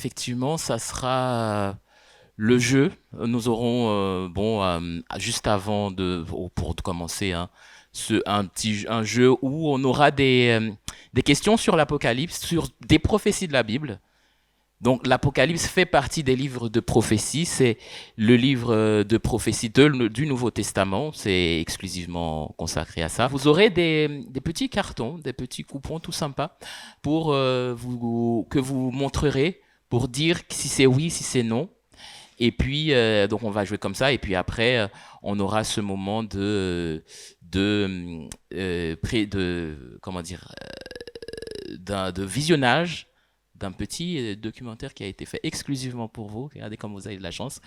effectivement, ça sera le jeu. Nous aurons, juste avant pour commencer, hein, un jeu où on aura des questions sur l'Apocalypse, sur des prophéties de la Bible. Donc l'Apocalypse fait partie des livres de prophétie, c'est le livre de prophétie du Nouveau Testament, c'est exclusivement consacré à ça. Vous aurez des petits cartons, des petits coupons tout sympas pour que vous montrerez pour dire si c'est oui, si c'est non. Et puis donc on va jouer comme ça et puis après on aura ce moment comment dire de visionnage d'un petit documentaire qui a été fait exclusivement pour vous. Regardez comme vous avez de la chance.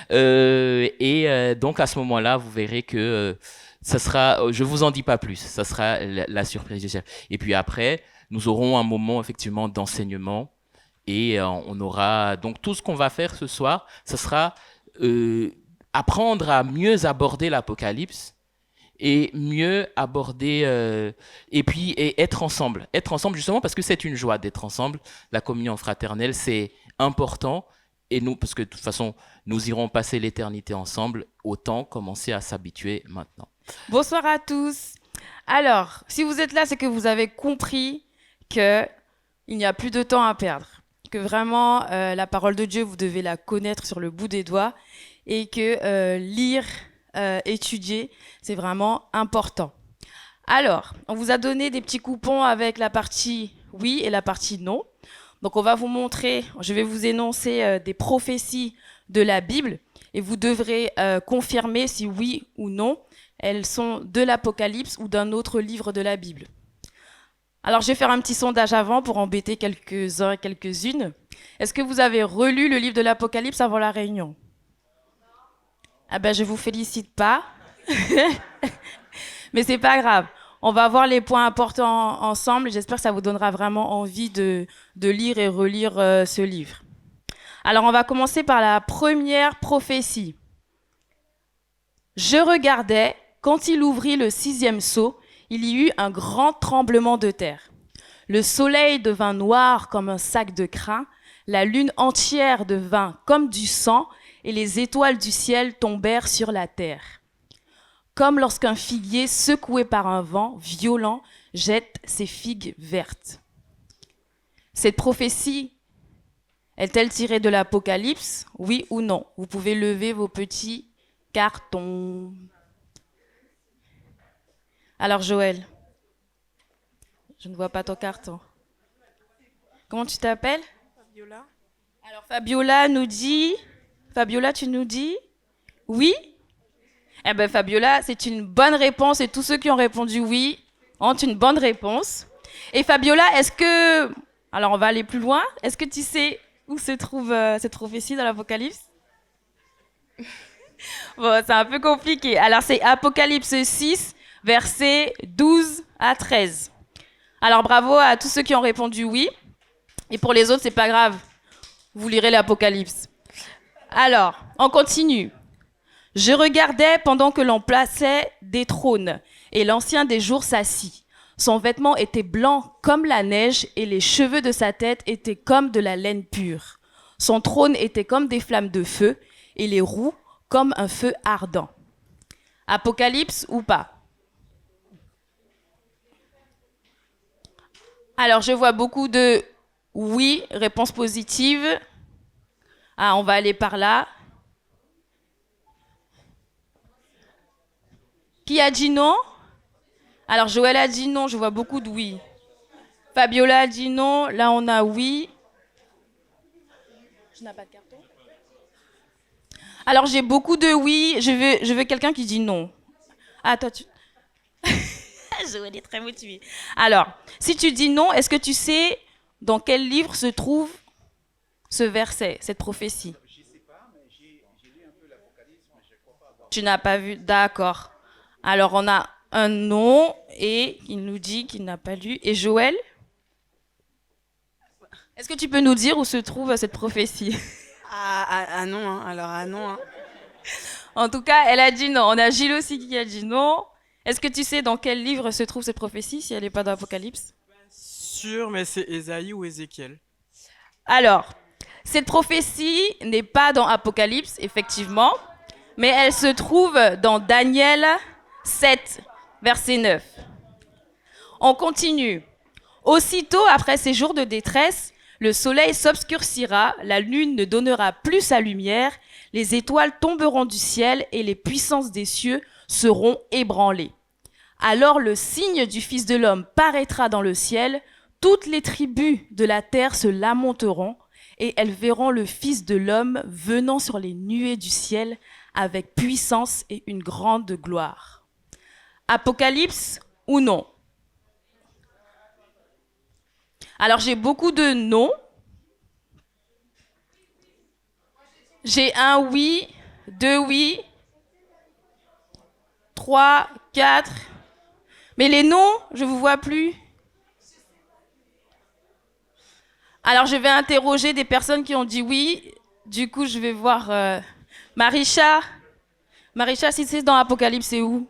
Donc à ce moment-là, vous verrez que ça sera, je vous en dis pas plus, ça sera la surprise du chef. Et puis après, nous aurons un moment effectivement d'enseignement et on aura donc tout ce qu'on va faire ce soir, ça sera apprendre à mieux aborder l'Apocalypse et mieux aborder et être ensemble justement parce que c'est une joie d'être ensemble. La communion fraternelle, c'est important et nous, parce que de toute façon nous irons passer l'éternité ensemble, autant commencer à s'habituer maintenant. Bonsoir à tous. Alors, si vous êtes là, c'est que vous avez compris qu'il n'y a plus de temps à perdre, que vraiment la parole de Dieu, vous devez la connaître sur le bout des doigts et que lire, étudier, c'est vraiment important. Alors, on vous a donné des petits coupons avec la partie oui et la partie non. Donc, on va vous montrer, je vais vous énoncer des prophéties de la Bible et vous devrez confirmer si oui ou non elles sont de l'Apocalypse ou d'un autre livre de la Bible. Alors, je vais faire un petit sondage avant pour embêter quelques-uns et quelques-unes. Est-ce que vous avez relu le livre de l'Apocalypse avant la réunion ? Ah ben, je vous félicite pas. Mais c'est pas grave. On va voir les points importants ensemble. J'espère que ça vous donnera vraiment envie de lire et relire ce livre. Alors, on va commencer par la première prophétie. Je regardais, quand il ouvrit le 6e sceau, il y eut un grand tremblement de terre. Le soleil devint noir comme un sac de crin, la lune entière devint comme du sang, et les étoiles du ciel tombèrent sur la terre. Comme lorsqu'un figuier secoué par un vent violent jette ses figues vertes. Cette prophétie est-elle tirée de l'Apocalypse, oui ou non? Vous pouvez lever vos petits cartons. Alors Joël, je ne vois pas ton carton. Comment tu t'appelles? Fabiola. Alors Fabiola nous dit... Fabiola, tu nous dis oui? Eh bien, Fabiola, c'est une bonne réponse et tous ceux qui ont répondu oui ont une bonne réponse. Et Fabiola, est-ce que... Alors, on va aller plus loin. Est-ce que tu sais où se trouve cette prophétie dans l'Apocalypse? Bon, c'est un peu compliqué. Alors, c'est Apocalypse 6, versets 12 à 13. Alors, bravo à tous ceux qui ont répondu oui. Et pour les autres, c'est pas grave. Vous lirez l'Apocalypse. Alors, on continue. Je regardais pendant que l'on plaçait des trônes, et l'Ancien des jours s'assit. Son vêtement était blanc comme la neige, et les cheveux de sa tête étaient comme de la laine pure. Son trône était comme des flammes de feu, et les roues comme un feu ardent. Apocalypse ou pas? Alors, je vois beaucoup de oui, réponse positive. Ah, on va aller par là. Qui a dit non? Alors, Joël a dit non, je vois beaucoup de oui. Fabiola a dit non, là on a oui. Je n'ai pas de carton. Alors, j'ai beaucoup de oui, je veux quelqu'un qui dit non. Ah, toi, tu... Joël est très motivé. Alors, si tu dis non, est-ce que tu sais dans quel livre se trouve ce verset, cette prophétie? Je ne sais pas, mais j'ai lu un peu l'Apocalypse, mais je ne crois pas avoir... Tu n'as pas vu, d'accord. Alors, on a un non et il nous dit qu'il n'a pas lu. Et Joël? Est-ce que tu peux nous dire où se trouve cette prophétie? Non, hein. Alors non. Hein. En tout cas, elle a dit non. On a Gilles aussi qui a dit non. Est-ce que tu sais dans quel livre se trouve cette prophétie, si elle n'est pas dans l'Apocalypse? Sûr, mais c'est Ésaïe ou Ézéchiel. Alors, Cette prophétie n'est pas dans Apocalypse, effectivement, mais elle se trouve dans Daniel 7, verset 9. On continue. Aussitôt après ces jours de détresse, le soleil s'obscurcira, la lune ne donnera plus sa lumière, les étoiles tomberont du ciel et les puissances des cieux seront ébranlées. Alors le signe du Fils de l'homme paraîtra dans le ciel, toutes les tribus de la terre se lamenteront et elles verront le Fils de l'homme venant sur les nuées du ciel avec puissance et une grande gloire. Apocalypse ou non? Alors j'ai beaucoup de non. J'ai un oui, deux oui, 3, 4. Mais les non, je vous vois plus. Alors je vais interroger des personnes qui ont dit oui. Du coup, je vais voir Marisha. Marisha, si c'est dans Apocalypse, c'est où?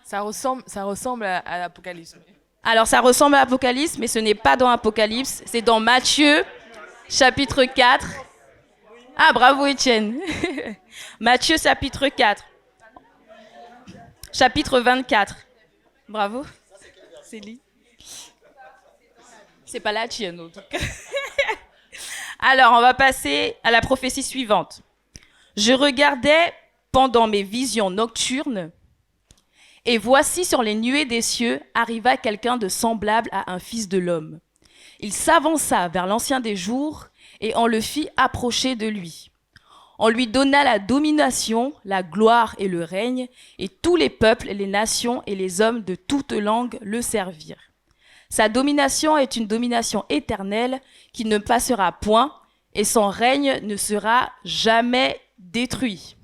Ça ressemble à l'Apocalypse. Alors ça ressemble à Apocalypse, mais ce n'est pas dans Apocalypse. C'est dans Matthieu, chapitre 4. Ah, bravo Étienne. Matthieu, chapitre 4. Chapitre 24. Bravo. Célie. C'est pas la tienne, en tout cas. Alors, on va passer à la prophétie suivante. Je regardais pendant mes visions nocturnes, et voici sur les nuées des cieux arriva quelqu'un de semblable à un fils de l'homme. Il s'avança vers l'Ancien des jours, et on le fit approcher de lui. On lui donna la domination, la gloire et le règne, et tous les peuples, les nations et les hommes de toute langue le servirent. Sa domination est une domination éternelle qui ne passera point, et son règne ne sera jamais détruit.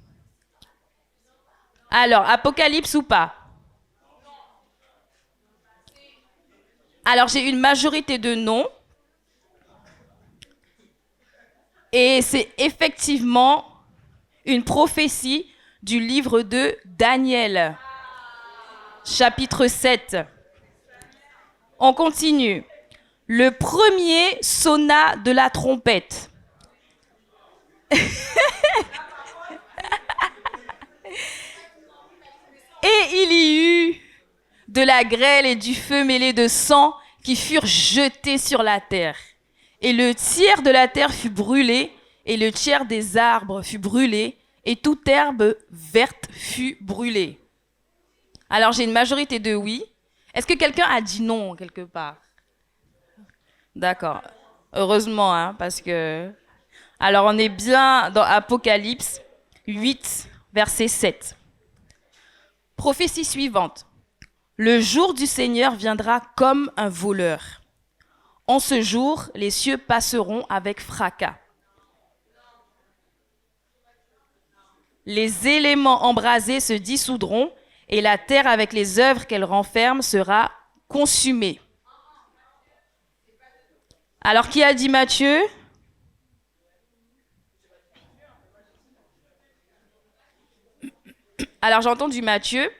Alors, Apocalypse ou pas? Alors, j'ai une majorité de non. Et c'est effectivement une prophétie du livre de Daniel, chapitre 7. On continue. Le premier sonna de la trompette. Et il y eut de la grêle et du feu mêlés de sang qui furent jetés sur la terre. Et le tiers de la terre fut brûlé, et le tiers des arbres fut brûlé, et toute herbe verte fut brûlée. Alors j'ai une majorité de oui. Est-ce que quelqu'un a dit non quelque part? D'accord. Heureusement, hein, parce que... Alors on est bien dans Apocalypse 8, verset 7. Prophétie suivante. Le jour du Seigneur viendra comme un voleur. En ce jour, les cieux passeront avec fracas. Les éléments embrasés se dissoudront et la terre avec les œuvres qu'elle renferme sera consumée. Alors, qui a dit Matthieu? Alors, j'ai entendu Matthieu.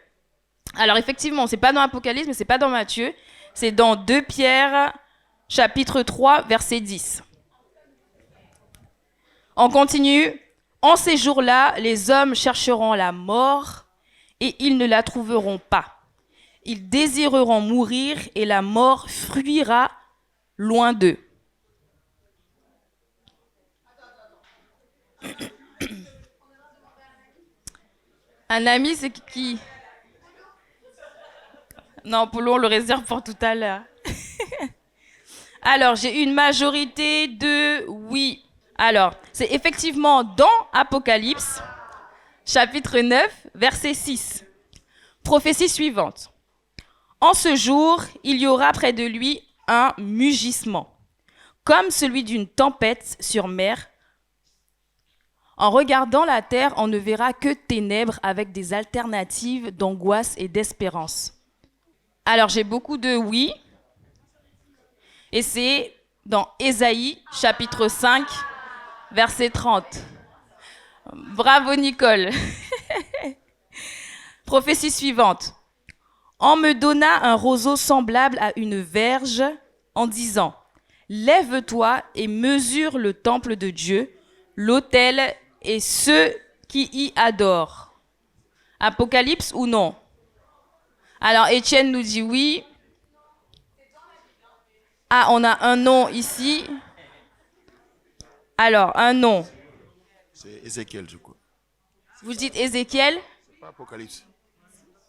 Alors, effectivement, c'est pas dans l'Apocalypse, mais c'est pas dans Matthieu. C'est dans 2 Pierre, chapitre 3, verset 10. On continue. En ces jours-là, les hommes chercheront la mort et ils ne la trouveront pas. Ils désireront mourir et la mort fuira loin d'eux. Un ami, c'est qui? Non, Polo, on le réserve pour tout à l'heure. Alors, j'ai une majorité de oui. Alors, c'est effectivement dans Apocalypse, chapitre 9, verset 6. Prophétie suivante. En ce jour, il y aura près de lui un mugissement, comme celui d'une tempête sur mer. En regardant la terre, on ne verra que ténèbres avec des alternatives d'angoisse et d'espérance. Alors, j'ai beaucoup de oui. Et c'est dans Ésaïe, chapitre 5, verset 30. Bravo, Nicole. Prophétie suivante. On me donna un roseau semblable à une verge en disant, lève-toi et mesure le temple de Dieu, l'autel et ceux qui y adorent. Apocalypse ou non? Alors Étienne nous dit oui. Ah, on a un nom ici. Alors, un nom. C'est Ézéchiel, je crois. Vous dites Ézéchiel? C'est pas Apocalypse.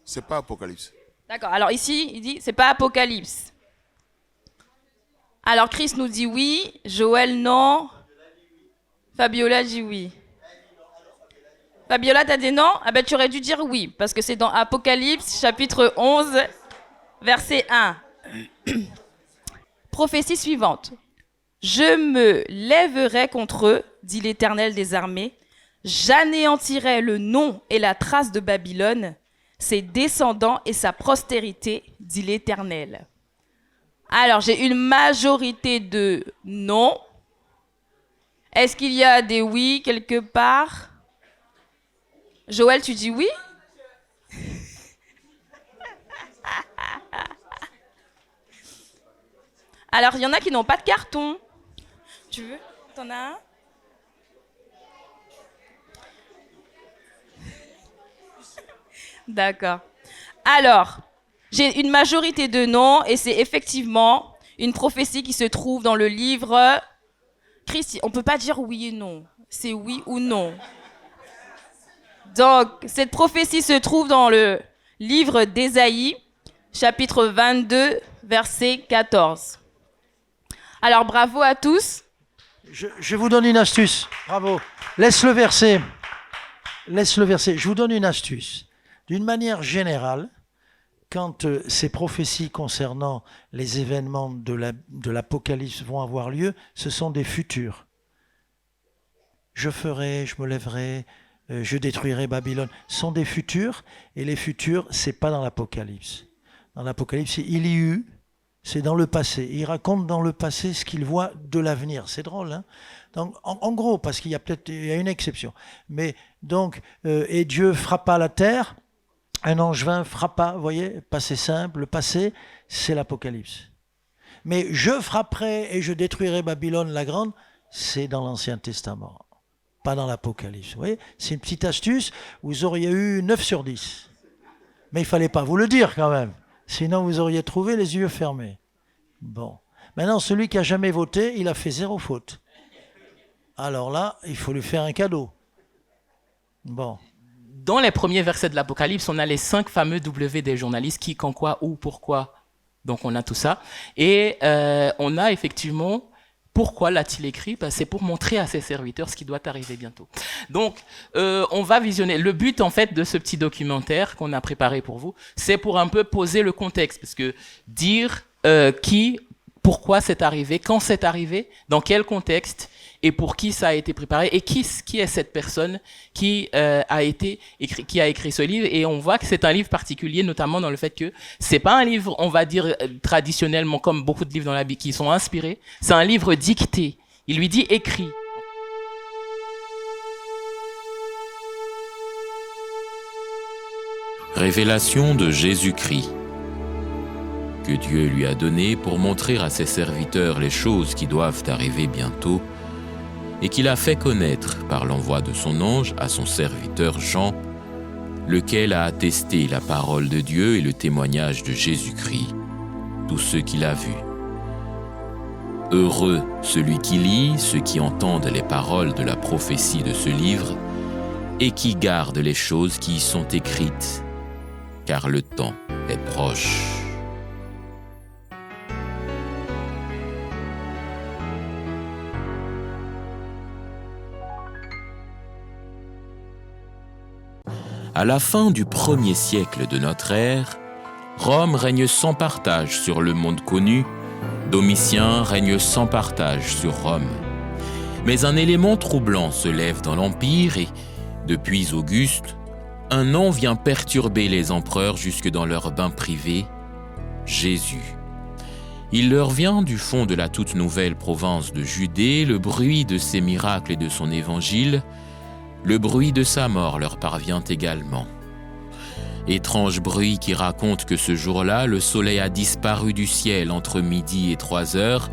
C'est pas Apocalypse. D'accord, alors ici, il dit, c'est pas Apocalypse. Alors Chris nous dit oui, Joël non, Fabiola dit oui. Fabiola, t'as dit non? Ah ben tu aurais dû dire oui, parce que c'est dans Apocalypse, chapitre 11, verset 1. Prophétie suivante. Je me lèverai contre eux, dit l'Éternel des armées, j'anéantirai le nom et la trace de Babylone, ses descendants et sa postérité, dit l'Éternel. Alors, j'ai une majorité de non. Est-ce qu'il y a des oui quelque part? Joël, tu dis oui? Alors, il y en a qui n'ont pas de carton. Tu veux? T'en as un? D'accord. Alors, j'ai une majorité de non et c'est effectivement une prophétie qui se trouve dans le livre... Christ, on ne peut pas dire oui et non. C'est oui ou non. Donc, cette prophétie se trouve dans le livre d'Ésaïe, chapitre 22, verset 14. Alors, bravo à tous. Je vous donne une astuce. Bravo. Laisse le verset. Je vous donne une astuce. D'une manière générale, quand ces prophéties concernant les événements de l'Apocalypse vont avoir lieu, ce sont des futurs. Je ferai, je me lèverai, je détruirai Babylone. Ce sont des futurs, et les futurs, c'est pas dans l'Apocalypse. Dans l'Apocalypse, il y eut, c'est dans le passé. Il raconte dans le passé ce qu'il voit de l'avenir. C'est drôle, hein? Donc, en gros, parce qu'il y a une exception. Mais donc, et Dieu frappa la terre. Un ange vint, frappa, vous voyez, passé simple, le passé, c'est l'Apocalypse. Mais je frapperai et je détruirai Babylone la grande, c'est dans l'Ancien Testament, pas dans l'Apocalypse. Vous voyez, c'est une petite astuce, vous auriez eu 9 sur 10. Mais il ne fallait pas vous le dire quand même, sinon vous auriez trouvé les yeux fermés. Bon, maintenant celui qui n'a jamais voté, il a fait 0 faute. Alors là, il faut lui faire un cadeau. Bon. Dans les premiers versets de l'Apocalypse, on a les 5 fameux W des journalistes, qui, quand, quoi, où, pourquoi. Donc on a tout ça. Et on a effectivement, pourquoi l'a-t-il écrit? C'est pour montrer à ses serviteurs ce qui doit arriver bientôt. Donc on va visionner. Le but en fait de ce petit documentaire qu'on a préparé pour vous, c'est pour un peu poser le contexte. Parce que dire pourquoi c'est arrivé, quand c'est arrivé, dans quel contexte, et pour qui ça a été préparé, et qui est cette personne qui a écrit ce livre. Et on voit que c'est un livre particulier, notamment dans le fait que c'est pas un livre, on va dire, traditionnellement, comme beaucoup de livres dans la Bible qui sont inspirés, c'est un livre dicté. Il lui dit écrit. Révélation de Jésus-Christ, que Dieu lui a donné pour montrer à ses serviteurs les choses qui doivent arriver bientôt, et qu'il a fait connaître par l'envoi de son ange à son serviteur Jean, lequel a attesté la parole de Dieu et le témoignage de Jésus-Christ, tout ce qu'il a vu. Heureux celui qui lit, ceux qui entendent les paroles de la prophétie de ce livre, et qui gardent les choses qui y sont écrites, car le temps est proche. À la fin du 1er siècle de notre ère, Rome règne sans partage sur le monde connu, Domitien règne sans partage sur Rome. Mais un élément troublant se lève dans l'Empire et, depuis Auguste, un nom vient perturber les empereurs jusque dans leurs bains privés, Jésus. Il leur vient du fond de la toute nouvelle province de Judée le bruit de ses miracles et de son évangile. Le bruit de sa mort leur parvient également. Étrange bruit qui raconte que ce jour-là, le soleil a disparu du ciel entre midi et 3 heures,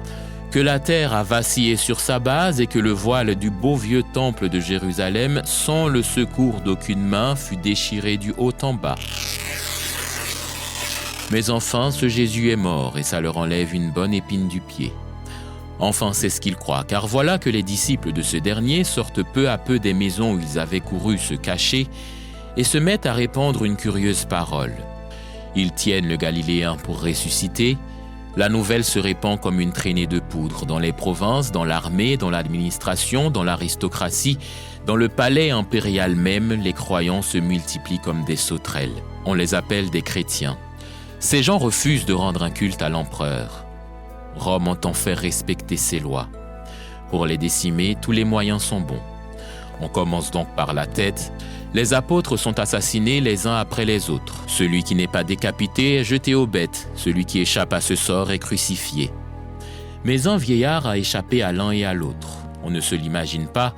que la terre a vacillé sur sa base et que le voile du beau vieux temple de Jérusalem, sans le secours d'aucune main, fut déchiré du haut en bas. Mais enfin, ce Jésus est mort et ça leur enlève une bonne épine du pied. Enfin, c'est ce qu'ils croient, car voilà que les disciples de ce dernier sortent peu à peu des maisons où ils avaient couru se cacher et se mettent à répandre une curieuse parole. Ils tiennent le Galiléen pour ressusciter. La nouvelle se répand comme une traînée de poudre dans les provinces, dans l'armée, dans l'administration, dans l'aristocratie, dans le palais impérial même, les croyants se multiplient comme des sauterelles. On les appelle des chrétiens. Ces gens refusent de rendre un culte à l'empereur. Rome entend faire respecter ses lois. Pour les décimer, tous les moyens sont bons. On commence donc par la tête. Les apôtres sont assassinés les uns après les autres. Celui qui n'est pas décapité est jeté aux bêtes. Celui qui échappe à ce sort est crucifié. Mais un vieillard a échappé à l'un et à l'autre. On ne se l'imagine pas,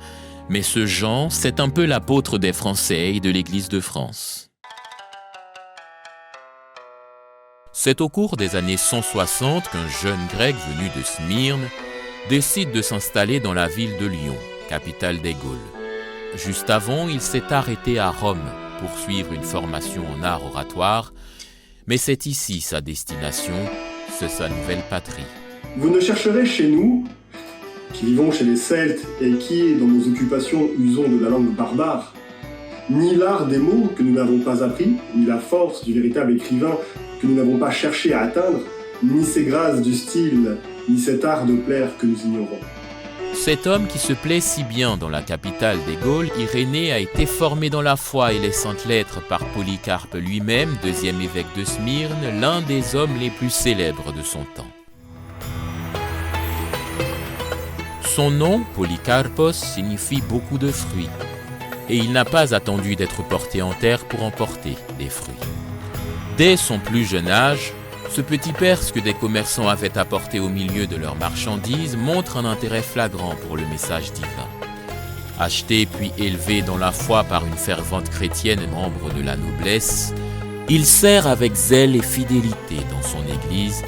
mais ce Jean, c'est un peu l'apôtre des Français et de l'Église de France. C'est au cours des années 160 qu'un jeune grec venu de Smyrne décide de s'installer dans la ville de Lyon, capitale des Gaules. Juste avant, il s'est arrêté à Rome pour suivre une formation en art oratoire, mais c'est ici sa destination, c'est sa nouvelle patrie. Vous ne chercherez chez nous, qui vivons chez les Celtes et qui, dans nos occupations, usons de la langue barbare, ni l'art des mots que nous n'avons pas appris, ni la force du véritable écrivain que nous n'avons pas cherché à atteindre, ni ces grâces du style, ni cet art de plaire que nous ignorons. Cet homme qui se plaît si bien dans la capitale des Gaules, Irénée, a été formé dans la foi et les saintes lettres par Polycarpe lui-même, deuxième évêque de Smyrne, l'un des hommes les plus célèbres de son temps. Son nom, Polycarpos, signifie beaucoup de fruits, et il n'a pas attendu d'être porté en terre pour emporter des fruits. Dès son plus jeune âge, ce petit Perse que des commerçants avaient apporté au milieu de leurs marchandises montre un intérêt flagrant pour le message divin. Acheté puis élevé dans la foi par une fervente chrétienne et membre de la noblesse, il sert avec zèle et fidélité dans son église.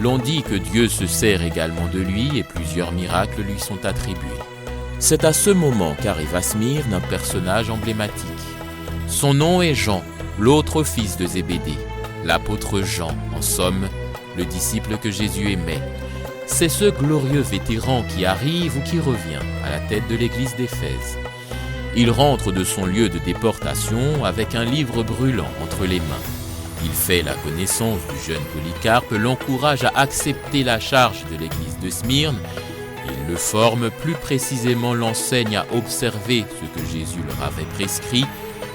L'on dit que Dieu se sert également de lui et plusieurs miracles lui sont attribués. C'est à ce moment qu'arrive à Smyrne un personnage emblématique. Son nom est Jean, l'autre fils de Zébédée. L'apôtre Jean, en somme, le disciple que Jésus aimait. C'est ce glorieux vétéran qui arrive ou qui revient à la tête de l'église d'Éphèse. Il rentre de son lieu de déportation avec un livre brûlant entre les mains. Il fait la connaissance du jeune Polycarpe, l'encourage à accepter la charge de l'église de Smyrne. Il le forme, plus précisément l'enseigne à observer ce que Jésus leur avait prescrit.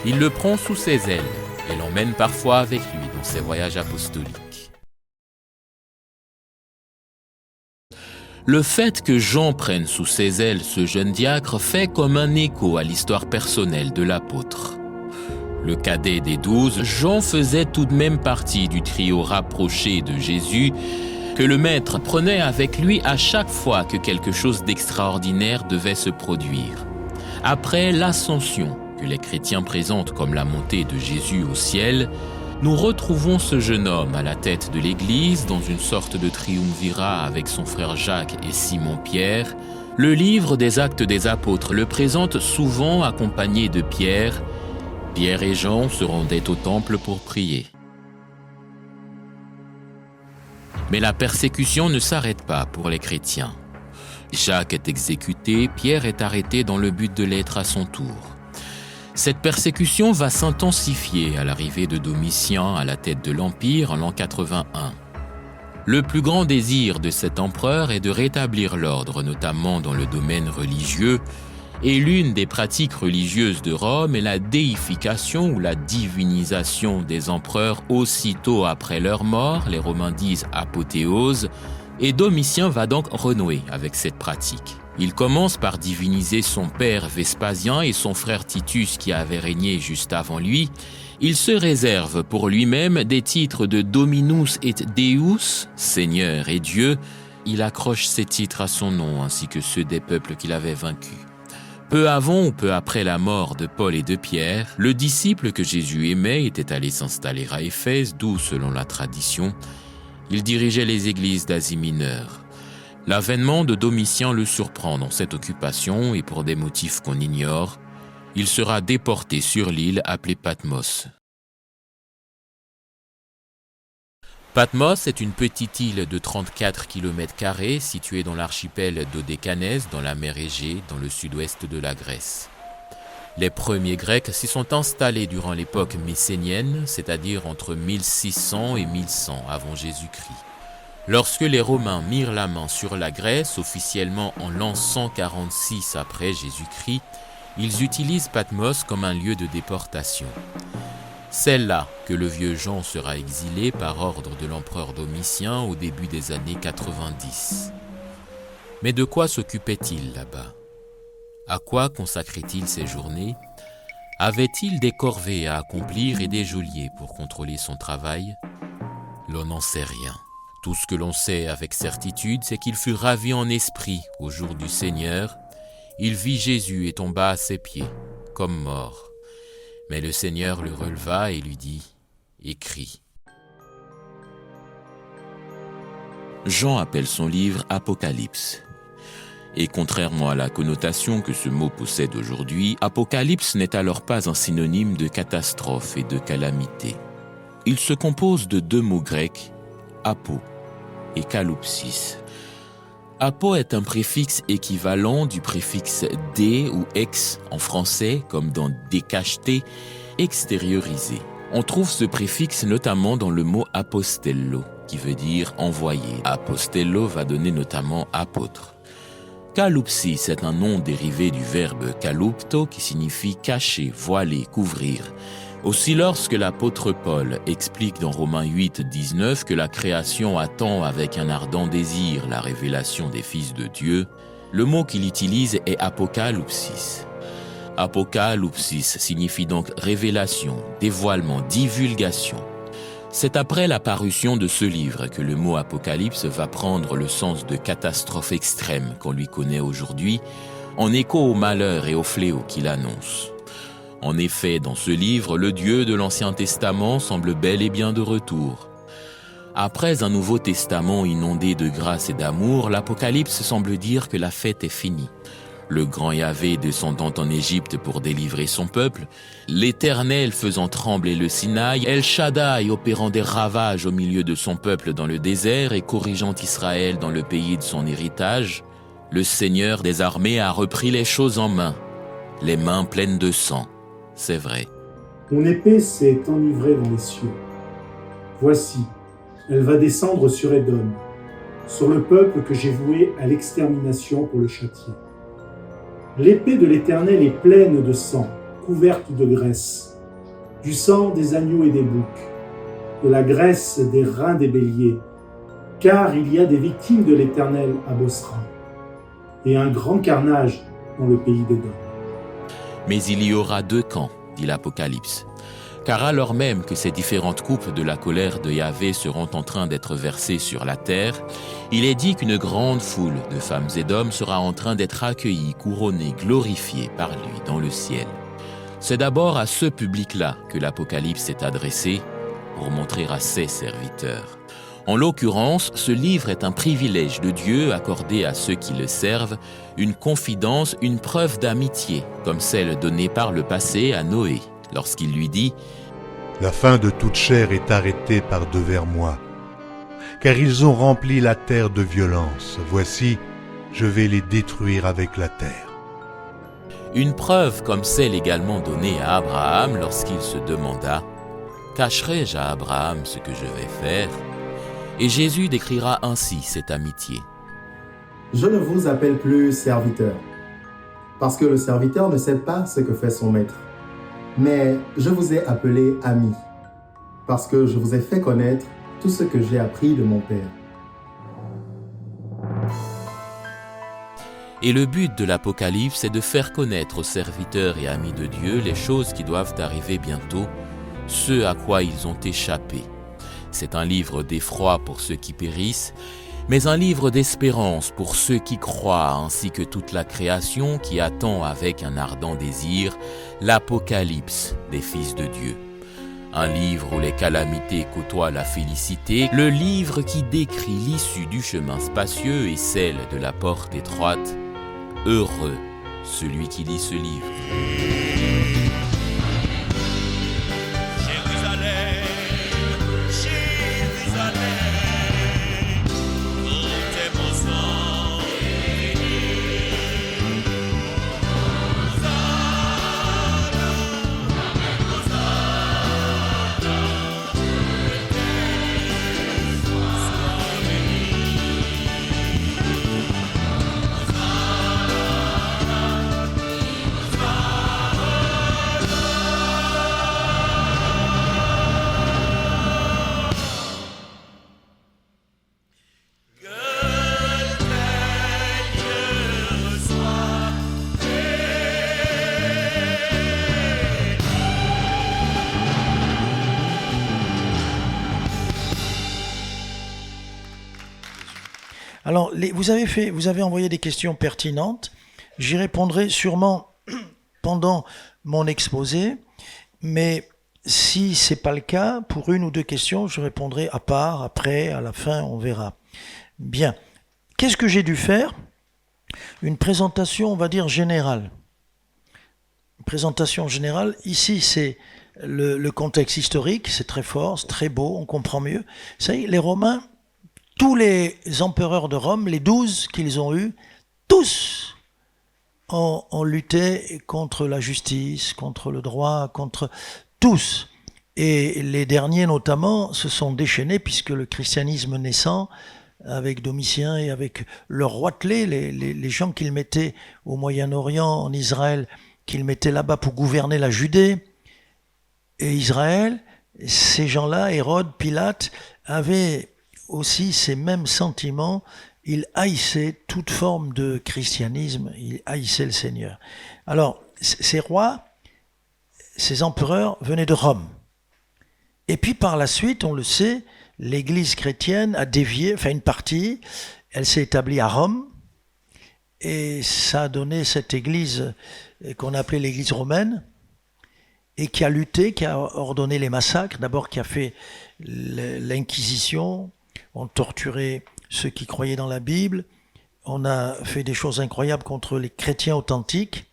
Il le prend sous ses ailes et l'emmène parfois avec lui dans ses voyages apostoliques. Le fait que Jean prenne sous ses ailes ce jeune diacre fait comme un écho à l'histoire personnelle de l'apôtre. Le cadet des 12, Jean faisait tout de même partie du trio rapproché de Jésus que le maître prenait avec lui à chaque fois que quelque chose d'extraordinaire devait se produire. Après l'ascension, que les chrétiens présentent comme la montée de Jésus au ciel, nous retrouvons ce jeune homme à la tête de l'Église dans une sorte de triumvirat avec son frère Jacques et Simon-Pierre. Le livre des Actes des Apôtres le présente souvent accompagné de Pierre. Pierre et Jean se rendaient au temple pour prier. Mais la persécution ne s'arrête pas pour les chrétiens. Jacques est exécuté, Pierre est arrêté dans le but de l'être à son tour. Cette persécution va s'intensifier à l'arrivée de Domitien à la tête de l'Empire en l'an 81. Le plus grand désir de cet empereur est de rétablir l'ordre, notamment dans le domaine religieux, et l'une des pratiques religieuses de Rome est la déification ou la divinisation des empereurs aussitôt après leur mort, les Romains disent apothéose, et Domitien va donc renouer avec cette pratique. Il commence par diviniser son père Vespasien et son frère Titus qui avait régné juste avant lui. Il se réserve pour lui-même des titres de Dominus et Deus, Seigneur et Dieu. Il accroche ces titres à son nom ainsi que ceux des peuples qu'il avait vaincus. Peu avant ou peu après la mort de Paul et de Pierre, le disciple que Jésus aimait était allé s'installer à Éphèse, d'où, selon la tradition, il dirigeait les églises d'Asie mineure. L'avènement de Domitien le surprend dans cette occupation et pour des motifs qu'on ignore, il sera déporté sur l'île appelée Patmos. Patmos est une petite île de 34 km² située dans l'archipel dodécanèse dans la mer Égée, dans le sud-ouest de la Grèce. Les premiers Grecs s'y sont installés durant l'époque mycénienne, c'est-à-dire entre 1600 et 1100 avant Jésus-Christ. Lorsque les Romains mirent la main sur la Grèce, officiellement en l'an 146 après Jésus-Christ, ils utilisent Patmos comme un lieu de déportation. C'est là que le vieux Jean sera exilé par ordre de l'empereur Domitien au début des années 90. Mais de quoi s'occupait-il là-bas? À quoi consacrait-il ses journées? Avait-il des corvées à accomplir et des geôliers pour contrôler son travail? L'on n'en sait rien. Tout ce que l'on sait avec certitude, c'est qu'il fut ravi en esprit au jour du Seigneur. Il vit Jésus et tomba à ses pieds, comme mort. Mais le Seigneur le releva et lui dit « Écris ». Jean appelle son livre « Apocalypse ». Et contrairement à la connotation que ce mot possède aujourd'hui, Apocalypse n'est alors pas un synonyme de catastrophe et de calamité. Il se compose de deux mots grecs, apo et kaloupsis. Apo est un préfixe équivalent du préfixe dé ou ex en français, comme dans décacheté, extériorisé. On trouve ce préfixe notamment dans le mot apostello, qui veut dire envoyé. Apostello va donner notamment apôtre. Kaloupsis est un nom dérivé du verbe kaloupto qui signifie cacher, voiler, couvrir. Aussi lorsque l'apôtre Paul explique dans Romains 8, 19 que la création attend avec un ardent désir la révélation des fils de Dieu, le mot qu'il utilise est apocalypsis. Apocalypsis signifie donc révélation, dévoilement, divulgation. C'est après la parution de ce livre que le mot apocalypse va prendre le sens de catastrophe extrême qu'on lui connaît aujourd'hui, en écho au malheur et au fléau qu'il annonce. En effet, dans ce livre, le Dieu de l'Ancien Testament semble bel et bien de retour. Après un Nouveau Testament inondé de grâce et d'amour, l'Apocalypse semble dire que la fête est finie. Le grand Yahvé descendant en Égypte pour délivrer son peuple, l'Éternel faisant trembler le Sinaï, El Shaddai opérant des ravages au milieu de son peuple dans le désert et corrigeant Israël dans le pays de son héritage, le Seigneur des armées a repris les choses en main, les mains pleines de sang. C'est vrai. Mon épée s'est enivrée dans les cieux. Voici, elle va descendre sur Édom, sur le peuple que j'ai voué à l'extermination pour le châtier. L'épée de l'Éternel est pleine de sang, couverte de graisse, du sang des agneaux et des boucs, de la graisse des reins des béliers, car il y a des victimes de l'Éternel à Bosra, et un grand carnage dans le pays d'Édom. Mais il y aura deux camps, dit l'Apocalypse. Car alors même que ces différentes coupes de la colère de Yahvé seront en train d'être versées sur la terre, il est dit qu'une grande foule de femmes et d'hommes sera en train d'être accueillie, couronnée, glorifiée par lui dans le ciel. C'est d'abord à ce public-là que l'Apocalypse est adressé pour montrer à ses serviteurs. En l'occurrence, ce livre est un privilège de Dieu accordé à ceux qui le servent, une confidence, une preuve d'amitié, comme celle donnée par le passé à Noé, lorsqu'il lui dit « La fin de toute chair est arrêtée par devers moi, car ils ont rempli la terre de violence. Voici, je vais les détruire avec la terre. » Une preuve comme celle également donnée à Abraham lorsqu'il se demanda « Cacherai-je à Abraham ce que je vais faire ?» Et Jésus décrira ainsi cette amitié. Je ne vous appelle plus serviteur, parce que le serviteur ne sait pas ce que fait son maître. Mais je vous ai appelé ami, parce que je vous ai fait connaître tout ce que j'ai appris de mon Père. Et le but de l'Apocalypse est de faire connaître aux serviteurs et amis de Dieu les choses qui doivent arriver bientôt, ce à quoi ils ont échappé. C'est un livre d'effroi pour ceux qui périssent, mais un livre d'espérance pour ceux qui croient, ainsi que toute la création qui attend avec un ardent désir l'Apocalypse des fils de Dieu. Un livre où les calamités côtoient la félicité, le livre qui décrit l'issue du chemin spacieux et celle de la porte étroite. Heureux celui qui lit ce livre. Alors, vous avez envoyé des questions pertinentes. J'y répondrai sûrement pendant mon exposé, mais si ce n'est pas le cas, pour une ou deux questions, je répondrai à part, après, à la fin, on verra. Bien. Qu'est-ce que j'ai dû faire? Une présentation, on va dire, générale. Une présentation générale. Ici, c'est le contexte historique, c'est très fort, c'est très beau, on comprend mieux. Vous savez, les Romains, tous les empereurs de Rome, les 12 qu'ils ont eus, tous ont lutté contre la justice, contre le droit, contre tous. Et les derniers notamment se sont déchaînés puisque le christianisme naissant, avec Domitien et avec leur roitelet, les gens qu'ils mettaient au Moyen-Orient, en Israël, qu'ils mettaient là-bas pour gouverner la Judée et Israël, ces gens-là, Hérode, Pilate, avaient aussi ces mêmes sentiments. Ils haïssaient toute forme de christianisme, ils haïssaient le Seigneur. Alors, ces rois, ces empereurs venaient de Rome. Et puis par la suite, on le sait, l'Église chrétienne a dévié, enfin une partie, elle s'est établie à Rome, et ça a donné cette Église qu'on appelait l'Église romaine, et qui a lutté, qui a ordonné les massacres, d'abord qui a fait l'Inquisition. On torturait ceux qui croyaient dans la Bible. On a fait des choses incroyables contre les chrétiens authentiques.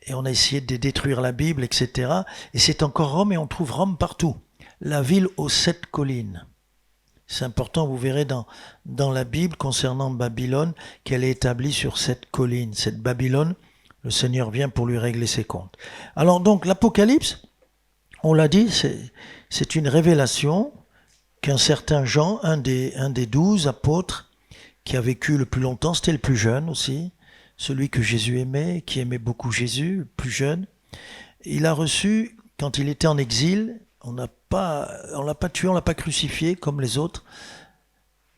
Et on a essayé de détruire la Bible, etc. Et c'est encore Rome, et on trouve Rome partout. La ville aux 7 collines. C'est important, vous verrez dans la Bible, concernant Babylone, qu'elle est établie sur 7 collines. Cette Babylone, le Seigneur vient pour lui régler ses comptes. Alors donc, l'Apocalypse, on l'a dit, c'est une révélation qu'un certain Jean, un des 12 apôtres, qui a vécu le plus longtemps, c'était le plus jeune aussi, celui que Jésus aimait, qui aimait beaucoup Jésus, le plus jeune, il a reçu, quand il était en exil, on l'a pas tué, on l'a pas crucifié comme les autres,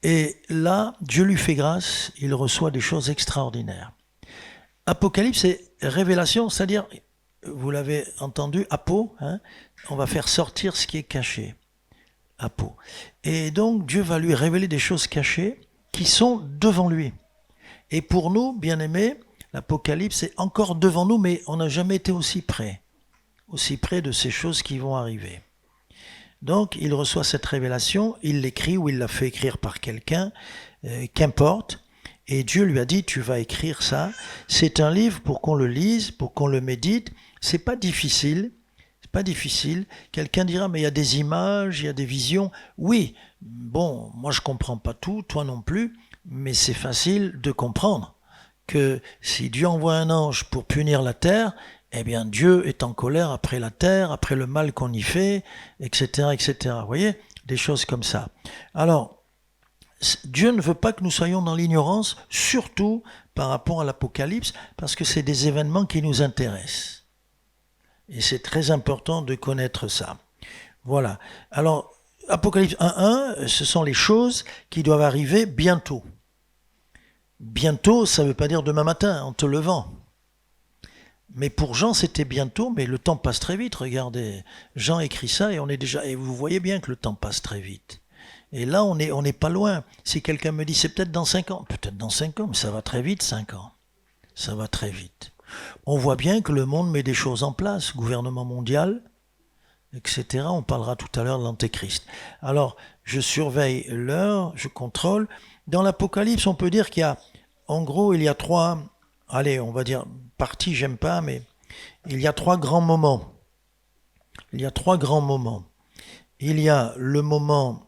et là, Dieu lui fait grâce, il reçoit des choses extraordinaires. Apocalypse, c'est révélation, c'est-à-dire, vous l'avez entendu, apo, hein, on va faire sortir ce qui est caché. Apo. Et donc Dieu va lui révéler des choses cachées qui sont devant lui. Et pour nous, bien-aimés, l'Apocalypse est encore devant nous, mais on n'a jamais été aussi près de ces choses qui vont arriver. Donc il reçoit cette révélation, il l'écrit ou il l'a fait écrire par quelqu'un, qu'importe, et Dieu lui a dit, tu vas écrire ça. C'est un livre pour qu'on le lise, pour qu'on le médite. C'est pas difficile. Quelqu'un dira, mais il y a des images, il y a des visions. Oui, bon, moi je comprends pas tout, toi non plus, mais c'est facile de comprendre que si Dieu envoie un ange pour punir la terre, eh bien Dieu est en colère après la terre, après le mal qu'on y fait, etc., etc. Vous voyez, des choses comme ça. Alors, Dieu ne veut pas que nous soyons dans l'ignorance, surtout par rapport à l'Apocalypse, parce que c'est des événements qui nous intéressent. Et c'est très important de connaître ça. Voilà. Alors, Apocalypse 1.1, ce sont les choses qui doivent arriver bientôt. Bientôt, ça ne veut pas dire demain matin, en te levant. Mais pour Jean, c'était bientôt, mais le temps passe très vite. Regardez, Jean écrit ça et on est déjà... Et vous voyez bien que le temps passe très vite. Et là, on n'est pas loin. Si quelqu'un me dit, c'est peut-être dans 5 ans. Peut-être dans 5 ans, mais ça va très vite, 5 ans. Ça va très vite. On voit bien que le monde met des choses en place. Gouvernement mondial, etc. On parlera tout à l'heure de l'Antéchrist. Alors, je surveille l'heure, je contrôle. Dans l'Apocalypse, on peut dire qu'il y a, en gros, il y a 3, allez, on va dire, parties, j'aime pas, mais il y a 3 grands moments. Il y a 3 grands moments. Il y a le moment,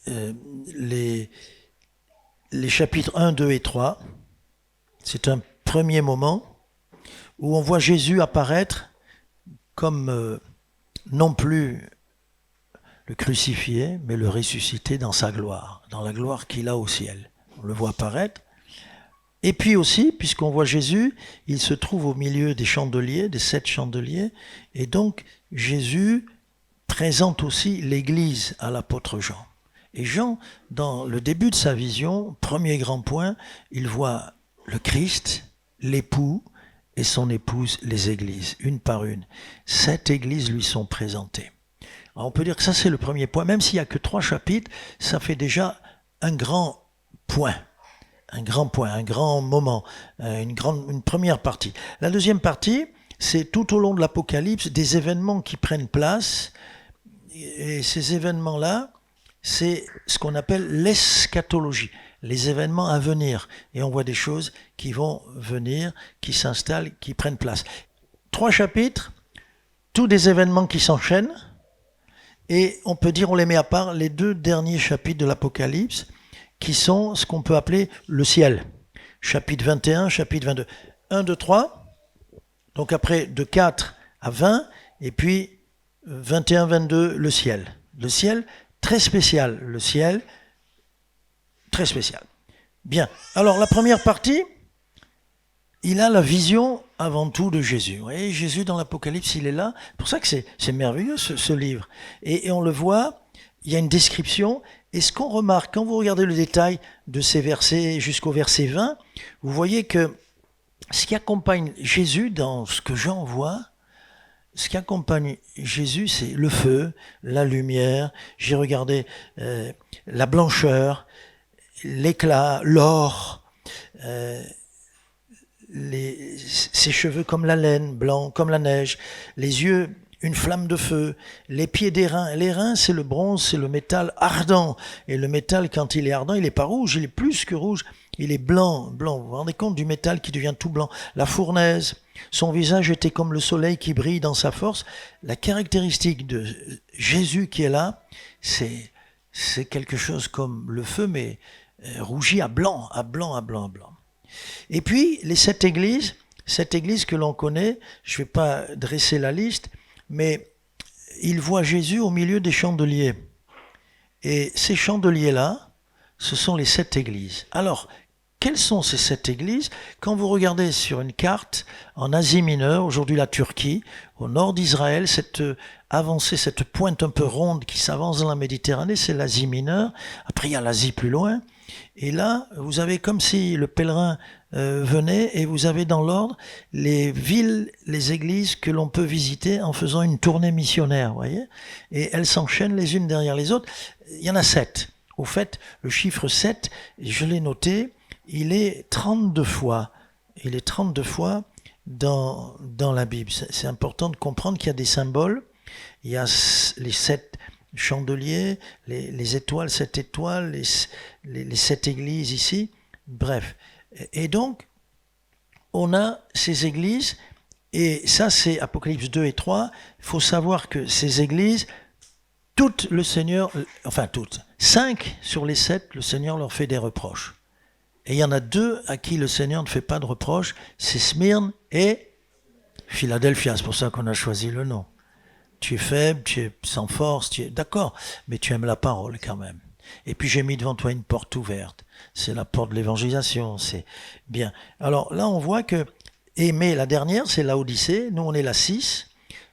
les chapitres 1, 2 et 3. C'est un premier moment où on voit Jésus apparaître comme non plus le crucifié, mais le ressuscité dans sa gloire, dans la gloire qu'il a au ciel. On le voit apparaître. Et puis aussi, puisqu'on voit Jésus, il se trouve au milieu des chandeliers, des 7 chandeliers, et donc Jésus présente aussi l'Église à l'apôtre Jean. Et Jean, dans le début de sa vision, premier grand point, il voit le Christ, l'époux et son épouse, les églises, une par une. 7 églises lui sont présentées. Alors on peut dire que ça c'est le premier point, même s'il n'y a que 3 chapitres, ça fait déjà un grand point. Un grand moment, une première partie. La deuxième partie, c'est tout au long de l'Apocalypse, des événements qui prennent place, et ces événements-là, c'est ce qu'on appelle l'eschatologie, les événements à venir. Et on voit des choses qui vont venir, qui s'installent, qui prennent place. 3 chapitres, tous des événements qui s'enchaînent, et on peut dire, on les met à part, les 2 derniers chapitres de l'Apocalypse, qui sont ce qu'on peut appeler le ciel. Chapitre 21, chapitre 22. 1, 2, 3, donc après de 4 à 20, et puis 21, 22, le ciel. Le ciel, très spécial. Le ciel, très spécial. Bien. Alors, la première partie, il a la vision avant tout de Jésus. Vous voyez, Jésus dans l'Apocalypse, il est là. C'est pour ça que c'est merveilleux, ce livre. Et on le voit, il y a une description. Et ce qu'on remarque, quand vous regardez le détail de ces versets jusqu'au verset 20, vous voyez que ce qui accompagne Jésus dans ce que Jean voit, ce qui accompagne Jésus, c'est le feu, la lumière. J'ai regardé la blancheur, l'éclat, l'or, ses cheveux comme la laine, blancs comme la neige, les yeux, une flamme de feu, les pieds des reins. Les reins, c'est le bronze, c'est le métal ardent. Et le métal, quand il est ardent, il n'est pas rouge, il est plus que rouge, il est blanc, blanc. Vous vous rendez compte du métal qui devient tout blanc. La fournaise, son visage était comme le soleil qui brille dans sa force. La caractéristique de Jésus qui est là, c'est quelque chose comme le feu, mais rougi à blanc, à blanc, à blanc, à blanc. Et puis, les 7 églises, cette église que l'on connaît, je ne vais pas dresser la liste, mais il voit Jésus au milieu des chandeliers. Et ces chandeliers-là, ce sont les 7 églises. Alors, quelles sont ces 7 églises? Quand vous regardez sur une carte, en Asie mineure, aujourd'hui la Turquie, au nord d'Israël, cette avancée, cette pointe un peu ronde qui s'avance dans la Méditerranée, c'est l'Asie mineure. Après, il y a l'Asie plus loin. Et là, vous avez comme si le pèlerin venait et vous avez dans l'ordre les villes, les églises que l'on peut visiter en faisant une tournée missionnaire, vous voyez. Et elles s'enchaînent les unes derrière les autres. Il y en a 7. Au fait, le chiffre 7, je l'ai noté, il est 32 fois. Il est 32 fois dans la Bible. C'est important de comprendre qu'il y a des symboles. Il y a les 7 chandeliers, les étoiles, 7 étoiles, les 7 églises ici. Bref. Et donc, on a ces églises, et ça c'est Apocalypse 2 et 3. Il faut savoir que ces églises, toutes le Seigneur, enfin toutes, 5 sur les 7, le Seigneur leur fait des reproches. Et il y en a 2 à qui le Seigneur ne fait pas de reproches, c'est Smyrne et Philadelphia. C'est pour ça qu'on a choisi le nom. Tu es faible, tu es sans force, tu es d'accord, mais tu aimes la parole quand même. Et puis j'ai mis devant toi une porte ouverte. C'est la porte de l'évangélisation, c'est bien. Alors là, on voit que, mais la dernière, c'est Laodicée. Nous, on est la 6.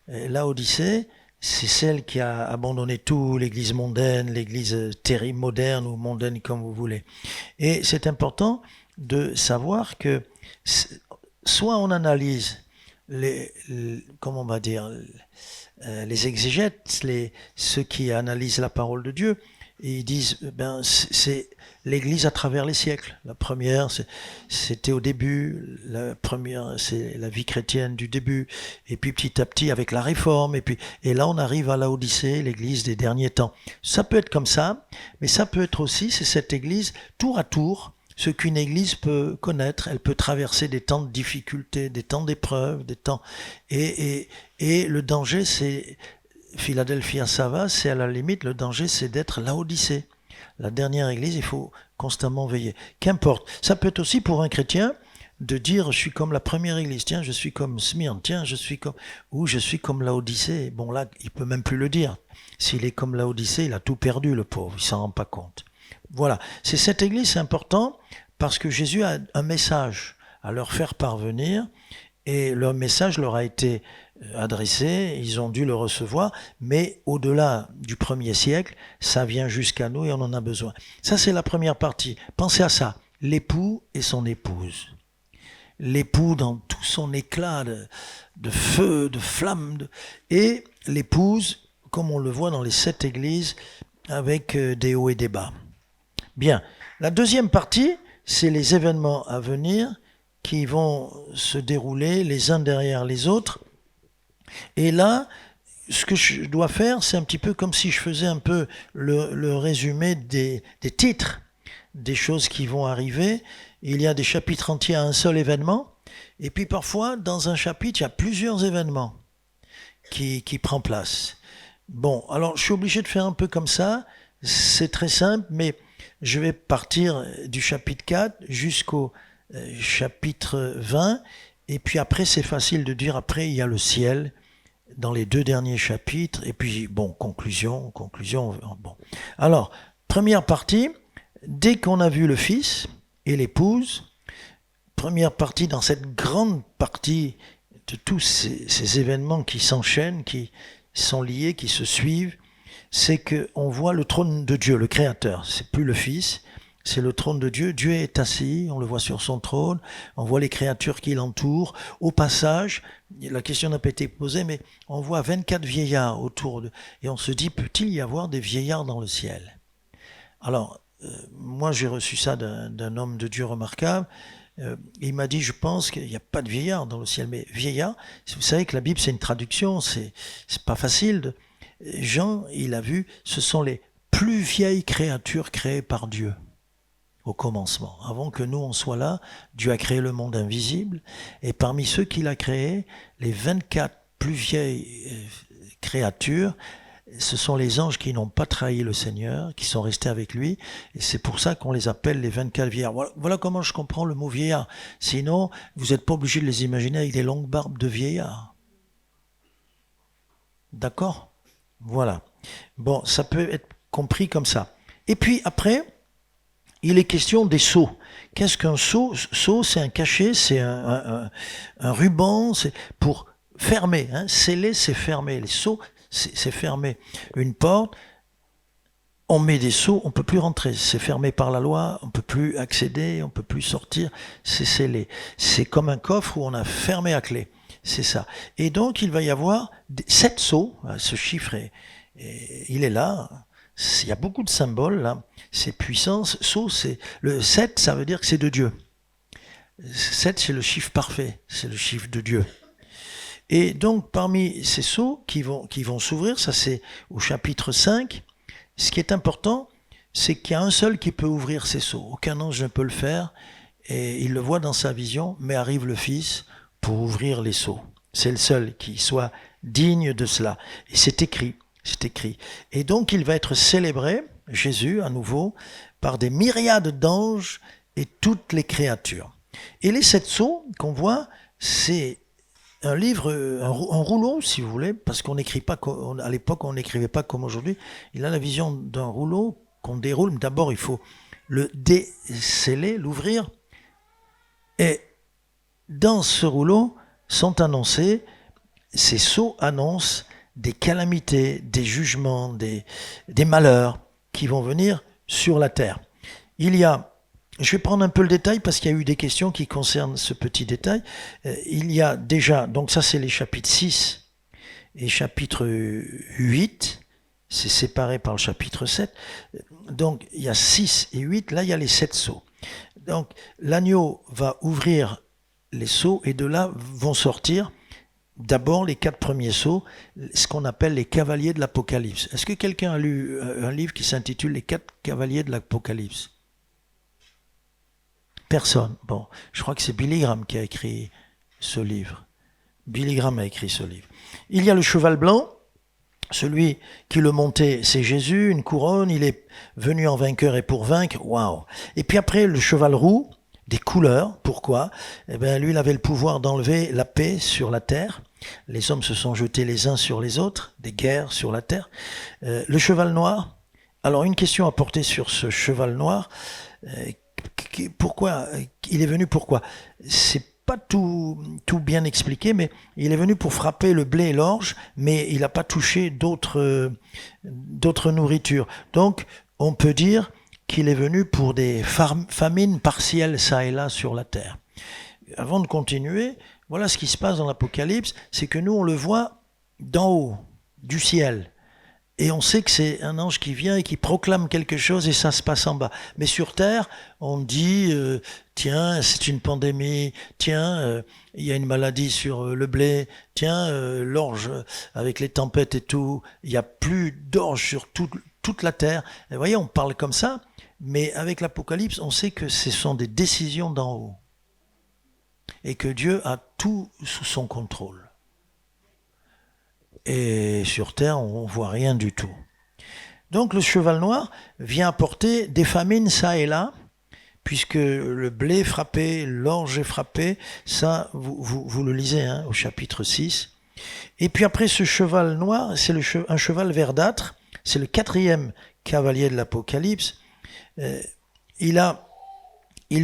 Laodicée, c'est celle qui a abandonné tout, l'église mondaine, l'église terrible, moderne ou mondaine, comme vous voulez. Et c'est important de savoir que soit on analyse comment on va dire, les exégètes, ceux qui analysent la parole de Dieu, ils disent, c'est l'Église à travers les siècles. La première, c'était au début. La première, c'est la vie chrétienne du début. Et puis petit à petit, avec la Réforme. Et là, on arrive à Laodicée, l'Église des derniers temps. Ça peut être comme ça, mais ça peut être aussi, c'est cette Église tour à tour. Ce qu'une Église peut connaître, elle peut traverser des temps de difficulté, des temps d'épreuve, des temps. Et le danger, c'est Philadelphia, ça va, c'est à la limite, le danger, c'est d'être Laodicée. La dernière Église, il faut constamment veiller. Qu'importe. Ça peut être aussi pour un chrétien de dire, je suis comme la première Église, tiens, je suis comme Smyrne, tiens, je suis comme Laodicée. Bon, là, il peut même plus le dire. S'il est comme Laodicée, il a tout perdu, le pauvre, il s'en rend pas compte. Voilà. C'est cette Église, c'est important, parce que Jésus a un message à leur faire parvenir, et leur message leur a été adressé, ils ont dû le recevoir, mais au-delà du 1er siècle, ça vient jusqu'à nous et on en a besoin. Ça, c'est la première partie. Pensez à ça, l'époux et son épouse. L'époux dans tout son éclat de feu, de flamme, et l'épouse, comme on le voit dans les 7 églises, avec des hauts et des bas. Bien, la deuxième partie, c'est les événements à venir qui vont se dérouler les uns derrière les autres. Et là, ce que je dois faire, c'est un petit peu comme si je faisais un peu le résumé des titres, des choses qui vont arriver. Il y a des chapitres entiers à un seul événement, et puis parfois, dans un chapitre, il y a plusieurs événements qui prennent place. Bon, alors je suis obligé de faire un peu comme ça, c'est très simple, mais je vais partir du chapitre 4 jusqu'au chapitre 20, et puis après, c'est facile de dire, après, il y a le ciel, dans les 2 derniers chapitres, et puis, bon, conclusion, bon. Alors, première partie, dès qu'on a vu le Fils et l'épouse, première partie dans cette grande partie de tous ces événements qui s'enchaînent, qui sont liés, qui se suivent, c'est qu'on voit le trône de Dieu, le Créateur. C'est plus le Fils, c'est le trône de Dieu. Dieu est assis, on le voit sur son trône, on voit les créatures qui l'entourent. Au passage, la question n'a pas été posée, mais on voit 24 vieillards autour et on se dit, peut-il y avoir des vieillards dans le ciel? Alors, moi j'ai reçu ça d'un homme de Dieu remarquable. Il m'a dit, je pense qu'il n'y a pas de vieillards dans le ciel, mais vieillards, vous savez que la Bible c'est une traduction, c'est pas facile. Jean, il a vu, ce sont les plus vieilles créatures créées par Dieu. Au commencement. Avant que nous on soit là, Dieu a créé le monde invisible, et parmi ceux qu'il a créés, les 24 plus vieilles créatures, ce sont les anges qui n'ont pas trahi le Seigneur, qui sont restés avec lui, et c'est pour ça qu'on les appelle les 24 vieillards. Voilà comment je comprends le mot vieillard. Sinon, vous n'êtes pas obligé de les imaginer avec des longues barbes de vieillards. D'accord? Voilà. Bon, ça peut être compris comme ça. Et puis après, il est question des sceaux. Qu'est-ce qu'un sceau? Sceau, c'est un cachet, c'est un ruban, c'est pour fermer. Hein. Sceller, c'est fermer. Les sceaux, c'est fermer. Une porte, on met des sceaux, on ne peut plus rentrer. C'est fermé par la loi, on ne peut plus accéder, on ne peut plus sortir. C'est scellé. C'est comme un coffre où on a fermé à clé. C'est ça. Et donc, il va y avoir 7 sceaux. Ce chiffre, il est là. Il y a beaucoup de symboles là, c'est puissance, sceau, c'est le 7, ça veut dire que c'est de Dieu. 7, c'est le chiffre parfait, c'est le chiffre de Dieu. Et donc parmi ces sceaux qui vont s'ouvrir, ça c'est au chapitre 5, ce qui est important, c'est qu'il y a un seul qui peut ouvrir ces sceaux. Aucun ange ne peut le faire, et il le voit dans sa vision, mais arrive le Fils pour ouvrir les sceaux. C'est le seul qui soit digne de cela. Et c'est écrit. C'est écrit. Et donc il va être célébré, Jésus à nouveau, par des myriades d'anges et toutes les créatures. Et les 7 sceaux qu'on voit, c'est un livre, un rouleau si vous voulez, parce qu'on n'écrit pas, à l'époque on n'écrivait pas comme aujourd'hui. Il a la vision d'un rouleau qu'on déroule. D'abord il faut le déceler, l'ouvrir. Et dans ce rouleau sont annoncés, ces sceaux annoncent des calamités, des jugements, des malheurs qui vont venir sur la terre. Il y a Je vais prendre un peu le détail parce qu'il y a eu des questions qui concernent ce petit détail. Il y a déjà, donc ça c'est les chapitres 6 et chapitre 8, c'est séparé par le chapitre 7. Donc il y a 6 et 8, là il y a les 7 sceaux. Donc l'agneau va ouvrir les sceaux et de là vont sortir d'abord les 4 premiers sceaux, ce qu'on appelle les cavaliers de l'Apocalypse. Est-ce que quelqu'un a lu un livre qui s'intitule Les 4 cavaliers de l'Apocalypse? Personne. Bon, je crois que c'est Billy Graham qui a écrit ce livre. Billy Graham a écrit ce livre. Il y a le cheval blanc, celui qui le montait, c'est Jésus, une couronne, il est venu en vainqueur et pour vaincre, waouh. Et puis après, le cheval roux, des couleurs, pourquoi? Eh bien, lui, il avait le pouvoir d'enlever la paix sur la terre. Les hommes se sont jetés les uns sur les autres, des guerres sur la terre. Le cheval noir, alors une question à porter sur ce cheval noir, pourquoi il est venu, pourquoi? C'est pas tout bien expliqué, mais il est venu pour frapper le blé et l'orge, mais il n'a pas touché d'autres nourritures. Donc, on peut dire qu'il est venu pour des famines partielles ça et là sur la terre. Avant de continuer, voilà ce qui se passe dans l'Apocalypse, c'est que nous on le voit d'en haut, du ciel. Et on sait que c'est un ange qui vient et qui proclame quelque chose et ça se passe en bas. Mais sur terre, on dit, tiens, c'est une pandémie, tiens, il y a une maladie sur le blé, tiens, l'orge avec les tempêtes et tout, il n'y a plus d'orge sur toute la terre. Et vous voyez, on parle comme ça, mais avec l'Apocalypse, on sait que ce sont des décisions d'en haut. Et que Dieu a tout sous son contrôle. Et sur terre, on voit rien du tout. Donc le cheval noir vient apporter des famines ça et là, puisque le blé est frappé, l'orge est frappé, ça vous le lisez hein, au chapitre 6. Et puis après ce cheval noir, c'est un cheval verdâtre, c'est le 4e cavalier de l'Apocalypse. Il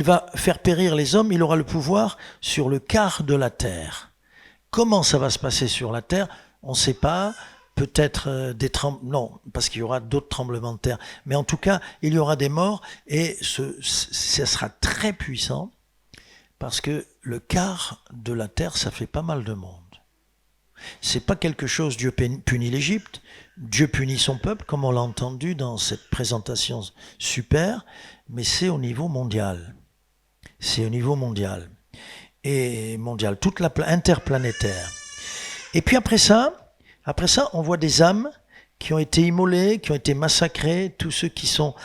va faire périr les hommes, il aura le pouvoir sur le quart de la terre. Comment ça va se passer sur la terre? On ne sait pas, peut-être des tremblements, non, parce qu'il y aura d'autres tremblements de terre, mais en tout cas, il y aura des morts et ça sera très puissant, parce que le quart de la terre, ça fait pas mal de monde. C'est pas quelque chose, Dieu punit l'Égypte, Dieu punit son peuple, comme on l'a entendu dans cette présentation super, mais c'est au niveau mondial. C'est au niveau mondial. Et mondial, toute la interplanétaire. Et puis après ça, on voit des âmes qui ont été immolées, qui ont été massacrées, tous ceux qui ont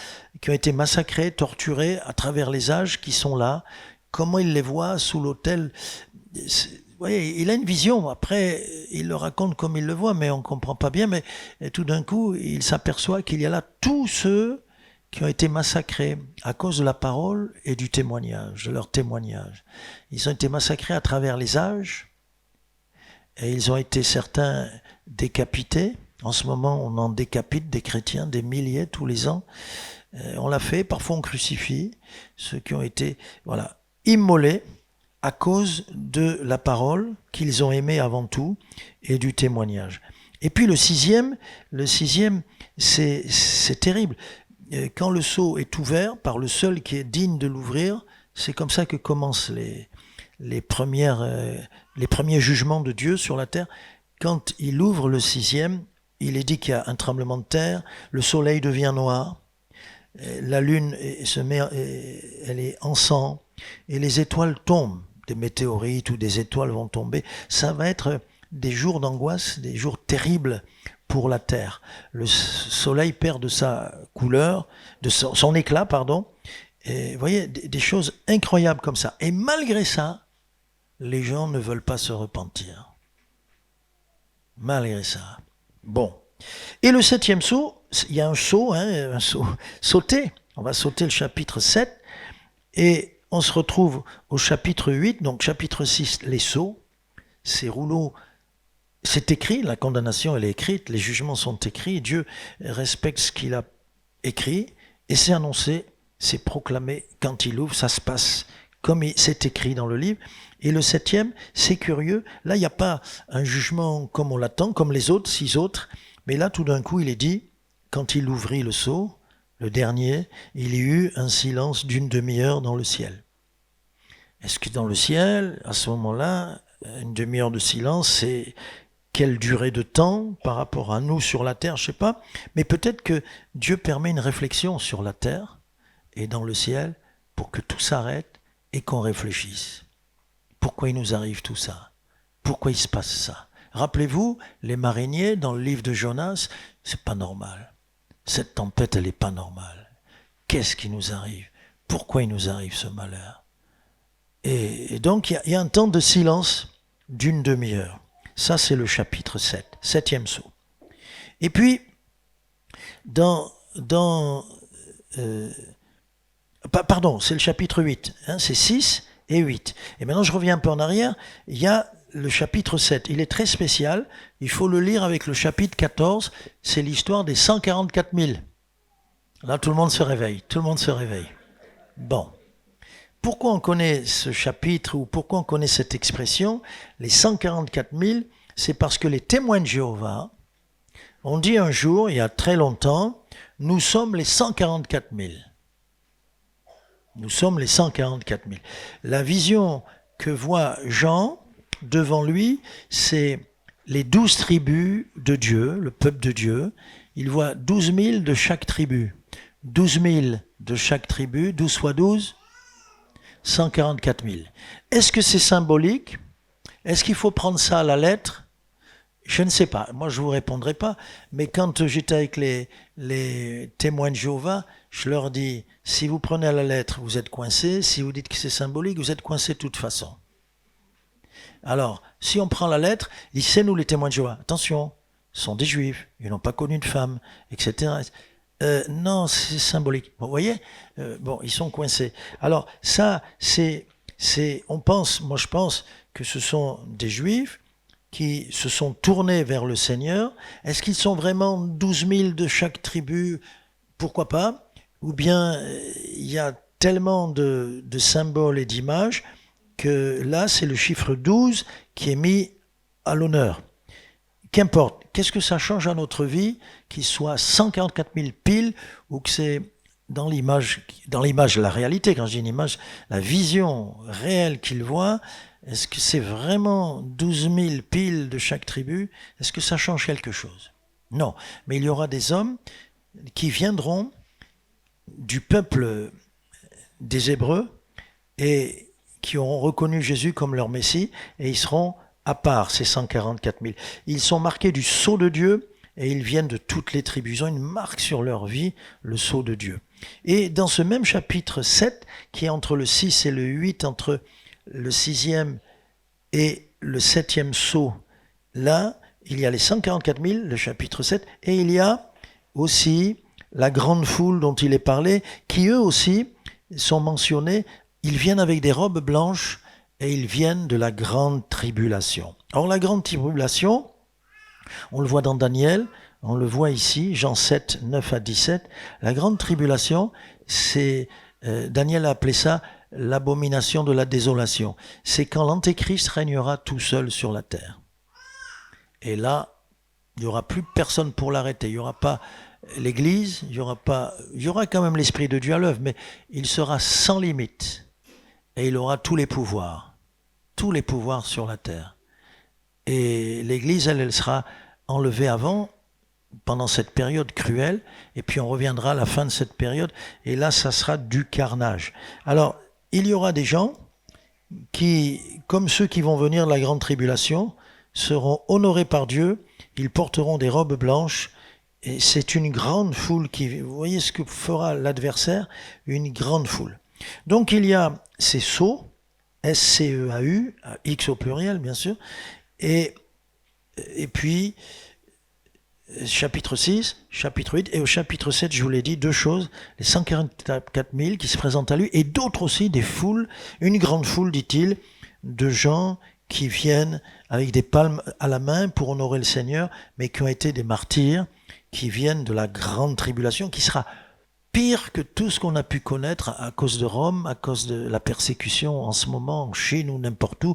été massacrés, torturés à travers les âges, qui sont là. Comment il les voit sous l'autel? Vous voyez, il a une vision. Après, il le raconte comme il le voit, mais on ne comprend pas bien. Mais tout d'un coup, il s'aperçoit qu'il y a là tous ceux qui ont été massacrés à cause de la parole et du témoignage, de leur témoignage. Ils ont été massacrés à travers les âges. Et ils ont été certains décapités. En ce moment, on en décapite des chrétiens, des milliers tous les ans. On l'a fait, parfois on crucifie ceux qui ont été immolés à cause de la parole qu'ils ont aimée avant tout et du témoignage. Et puis le sixième, c'est terrible. Quand le sceau est ouvert par le seul qui est digne de l'ouvrir, c'est comme ça que commencent les premiers jugements de Dieu sur la terre. Quand il ouvre le 6e, il est dit qu'il y a un tremblement de terre, le soleil devient noir, la lune elle est en sang, et les étoiles tombent, des météorites ou des étoiles vont tomber. Ça va être des jours d'angoisse, des jours terribles pour la terre. Le soleil perd de sa couleur, de son éclat, pardon. Et vous voyez, des choses incroyables comme ça. Et malgré ça, les gens ne veulent pas se repentir. Malgré ça. Bon. Et le 7e sceau, il y a un sceau sauté. On va sauter le chapitre 7. Et on se retrouve au chapitre 8. Donc chapitre 6, les sceaux. Ces rouleaux, c'est écrit, la condamnation elle est écrite, les jugements sont écrits. Dieu respecte ce qu'il a écrit. Et c'est annoncé, c'est proclamé. Quand il ouvre, ça se passe comme c'est écrit dans le livre. Et le 7e, c'est curieux. Là, il n'y a pas un jugement comme on l'attend, comme les autres, 6 autres. Mais là, tout d'un coup, il est dit, quand il ouvrit le sceau, le dernier, il y eut un silence d'une demi-heure dans le ciel. Est-ce que dans le ciel, à ce moment-là, une demi-heure de silence, c'est quelle durée de temps par rapport à nous sur la terre, je ne sais pas. Mais peut-être que Dieu permet une réflexion sur la terre et dans le ciel pour que tout s'arrête et qu'on réfléchisse. Pourquoi il nous arrive tout ça? Pourquoi il se passe ça? Rappelez-vous, les mariniers, dans le livre de Jonas, c'est pas normal. Cette tempête, elle n'est pas normale. Qu'est-ce qui nous arrive? Pourquoi il nous arrive ce malheur? Et donc, il y a un temps de silence d'une demi-heure. Ça, c'est le chapitre 7, 7e sceau. Et puis, pardon, c'est le chapitre 8, hein, c'est 6 et 8. Et maintenant, je reviens un peu en arrière, il y a le chapitre 7. Il est très spécial, il faut le lire avec le chapitre 14, c'est l'histoire des 144 000. Là, tout le monde se réveille, Bon. Pourquoi on connaît ce chapitre ou pourquoi on connaît cette expression, les 144 000, c'est parce que les témoins de Jéhovah ont dit un jour, il y a très longtemps, nous sommes les 144 000. Nous sommes les 144 000. La vision que voit Jean devant lui, c'est les 12 tribus de Dieu, le peuple de Dieu. Il voit 12 000 de chaque tribu. 12 000 de chaque tribu, 12 fois 12, 144 000. Est-ce que c'est symbolique? Est-ce qu'il faut prendre ça à la lettre? Je ne sais pas. Moi, je ne vous répondrai pas. Mais quand j'étais avec les témoins de Jéhovah, je leur dis, si vous prenez à la lettre, vous êtes coincés. Si vous dites que c'est symbolique, vous êtes coincés de toute façon. Alors, si on prend la lettre, c'est nous les témoins de Jéhovah. Attention, ce sont des juifs, ils n'ont pas connu de femme, etc. Non, c'est symbolique. Bon, vous voyez, bon, ils sont coincés. Alors ça, moi je pense que ce sont des Juifs qui se sont tournés vers le Seigneur. Est-ce qu'ils sont vraiment 12 000 de chaque tribu? Pourquoi pas? Ou bien il y a tellement de symboles et d'images que là, c'est le chiffre 12 qui est mis à l'honneur. Qu'importe, qu'est-ce que ça change à notre vie, qu'il soit 144 000 piles ou que c'est dans l'image, la réalité, quand je dis une image, la vision réelle qu'il voit, est-ce que c'est vraiment 12 000 piles de chaque tribu? Est-ce que ça change quelque chose? Non, mais il y aura des hommes qui viendront du peuple des Hébreux et qui auront reconnu Jésus comme leur Messie et ils seront à part ces 144 000. Ils sont marqués du sceau de Dieu et ils viennent de toutes les tribus. Ils ont une marque sur leur vie, le sceau de Dieu. Et dans ce même chapitre 7, qui est entre le 6 et le 8, entre le 6e et le 7e sceau, là, il y a les 144 000, le chapitre 7, et il y a aussi la grande foule dont il est parlé, qui eux aussi sont mentionnés. Ils viennent avec des robes blanches, et ils viennent de la grande tribulation. Or, la grande tribulation, on le voit dans Daniel, on le voit ici, Jean 7, 9 à 17. La grande tribulation, c'est, Daniel a appelé ça l'abomination de la désolation. C'est quand l'Antéchrist régnera tout seul sur la terre. Et là, il n'y aura plus personne pour l'arrêter. Il n'y aura pas l'Église, il y aura quand même l'Esprit de Dieu à l'œuvre, mais il sera sans limite. Et il aura tous les pouvoirs sur la terre. Et l'Église, elle sera enlevée pendant cette période cruelle, et puis on reviendra à la fin de cette période, et là, ça sera du carnage. Alors, il y aura des gens qui, comme ceux qui vont venir de la grande tribulation, seront honorés par Dieu, ils porteront des robes blanches, et c'est une grande foule vous voyez ce que fera l'adversaire, une grande foule. Donc il y a ces sceaux, S-C-E-A-U, X au pluriel bien sûr, et puis chapitre 6, chapitre 8, et au chapitre 7, je vous l'ai dit, deux choses, les 144 000 qui se présentent à lui, et d'autres aussi, des foules, une grande foule, dit-il, de gens qui viennent avec des palmes à la main pour honorer le Seigneur, mais qui ont été des martyrs, qui viennent de la grande tribulation, qui sera pire que tout ce qu'on a pu connaître à cause de Rome, à cause de la persécution en ce moment, en Chine ou n'importe où,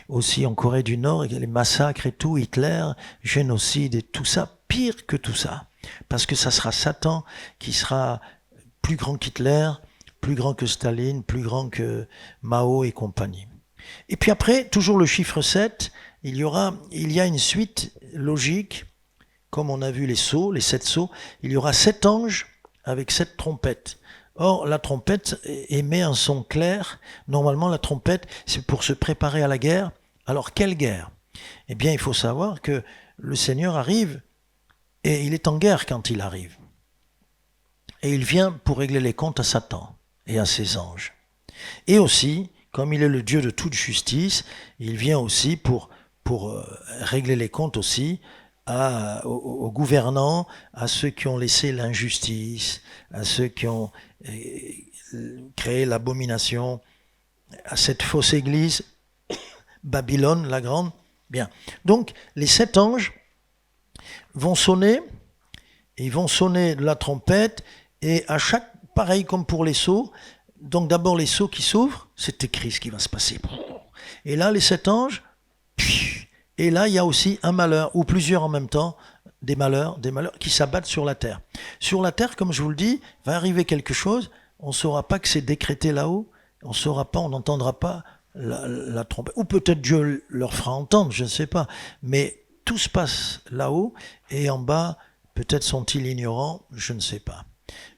aussi en Corée du Nord, les massacres et tout, Hitler, génocide et tout ça, pire que tout ça. parce que ça sera Satan qui sera plus grand qu'Hitler, plus grand que Staline, plus grand que Mao et compagnie. Et puis après, toujours le chiffre 7, il y a une suite logique, comme on a vu les sceaux, les 7 sceaux, il y aura 7 anges avec 7 trompettes. Or, la trompette émet un son clair. Normalement, la trompette, c'est pour se préparer à la guerre. Alors, quelle guerre? Eh bien, il faut savoir que le Seigneur arrive, et il est en guerre quand il arrive. Et il vient pour régler les comptes à Satan et à ses anges. Et aussi, comme il est le Dieu de toute justice, il vient aussi pour régler les comptes aussi aux gouvernants, à ceux qui ont laissé l'injustice, à ceux qui ont créé l'abomination, à cette fausse église, Babylone la grande. Bien. Donc, les 7 anges vont sonner, ils vont sonner de la trompette, et à chaque, pareil comme pour les sceaux, donc d'abord les sceaux qui s'ouvrent, c'est écrit ce qui va se passer. Et là, les 7 anges, et là, il y a aussi un malheur, ou plusieurs en même temps, des malheurs qui s'abattent sur la terre. Sur la terre, comme je vous le dis, va arriver quelque chose, on ne saura pas que c'est décrété là-haut, on ne saura pas, on n'entendra pas la trompette. Ou peut-être Dieu leur fera entendre, je ne sais pas. Mais tout se passe là-haut, et en bas, peut-être sont-ils ignorants, je ne sais pas.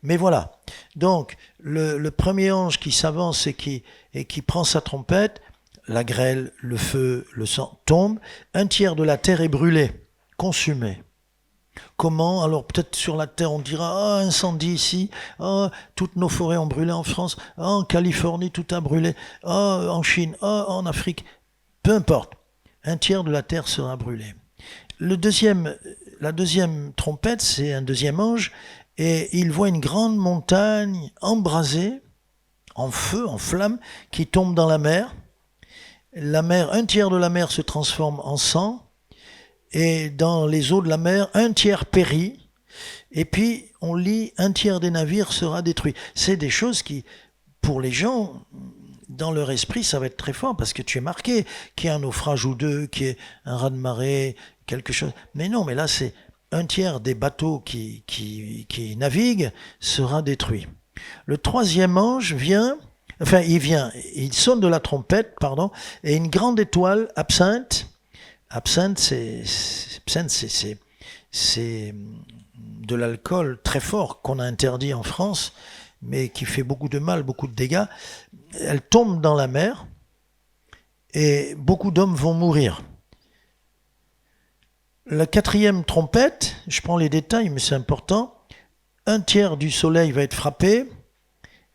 Mais voilà, donc le premier ange qui s'avance et qui prend sa trompette, la grêle, le feu, le sang tombent, 1/3 de la terre est brûlée, consumée. Comment? Alors peut-être sur la terre on dira incendie ici, toutes nos forêts ont brûlé en France, en Californie tout a brûlé, en Chine, en Afrique, peu importe, 1/3 de la terre sera brûlée. La deuxième trompette, c'est un deuxième ange, et il voit une grande montagne embrasée, en feu, en flamme, qui tombe dans la mer. La mer, 1/3 de la mer se transforme en sang, et dans les eaux de la mer, 1/3 périt, et puis on lit 1/3 des navires sera détruit. C'est des choses qui, pour les gens, dans leur esprit, ça va être très fort, parce que tu es marqué qu'il y a un naufrage ou deux, qu'il y ait un raz-de-marée, quelque chose. Mais non, mais là c'est 1/3 des bateaux qui naviguent sera détruit. Le troisième ange vient, il sonne de la trompette, et une grande étoile, absinthe, c'est de l'alcool très fort qu'on a interdit en France, mais qui fait beaucoup de mal, beaucoup de dégâts. Elle tombe dans la mer, et beaucoup d'hommes vont mourir. La 4e trompette, je prends les détails, mais c'est important, 1/3 du soleil va être frappé,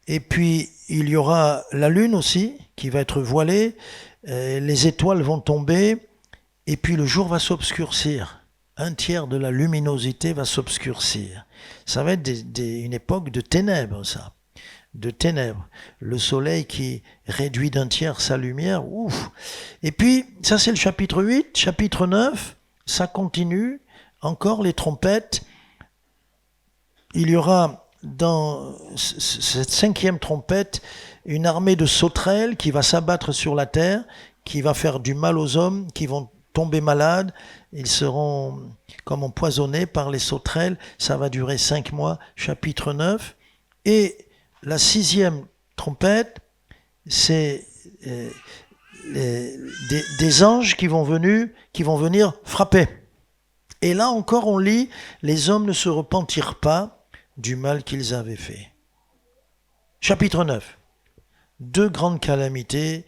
et puis il y aura la lune aussi, qui va être voilée, les étoiles vont tomber, et puis le jour va s'obscurcir. 1/3 de la luminosité va s'obscurcir. Ça va être une époque de ténèbres, ça. De ténèbres. Le soleil qui réduit d'1/3 sa lumière, ouf. Et puis, ça c'est le chapitre 8, chapitre 9, ça continue, encore les trompettes. Il y aura dans cette 5e trompette une armée de sauterelles qui va s'abattre sur la terre, qui va faire du mal aux hommes, qui vont tomber malades, ils seront comme empoisonnés par les sauterelles, ça va durer 5 mois, chapitre 9. Et la 6e trompette, c'est des anges qui vont venir frapper. Et là encore on lit, les hommes ne se repentirent pas du mal qu'ils avaient fait. Chapitre 9. 2 grandes calamités,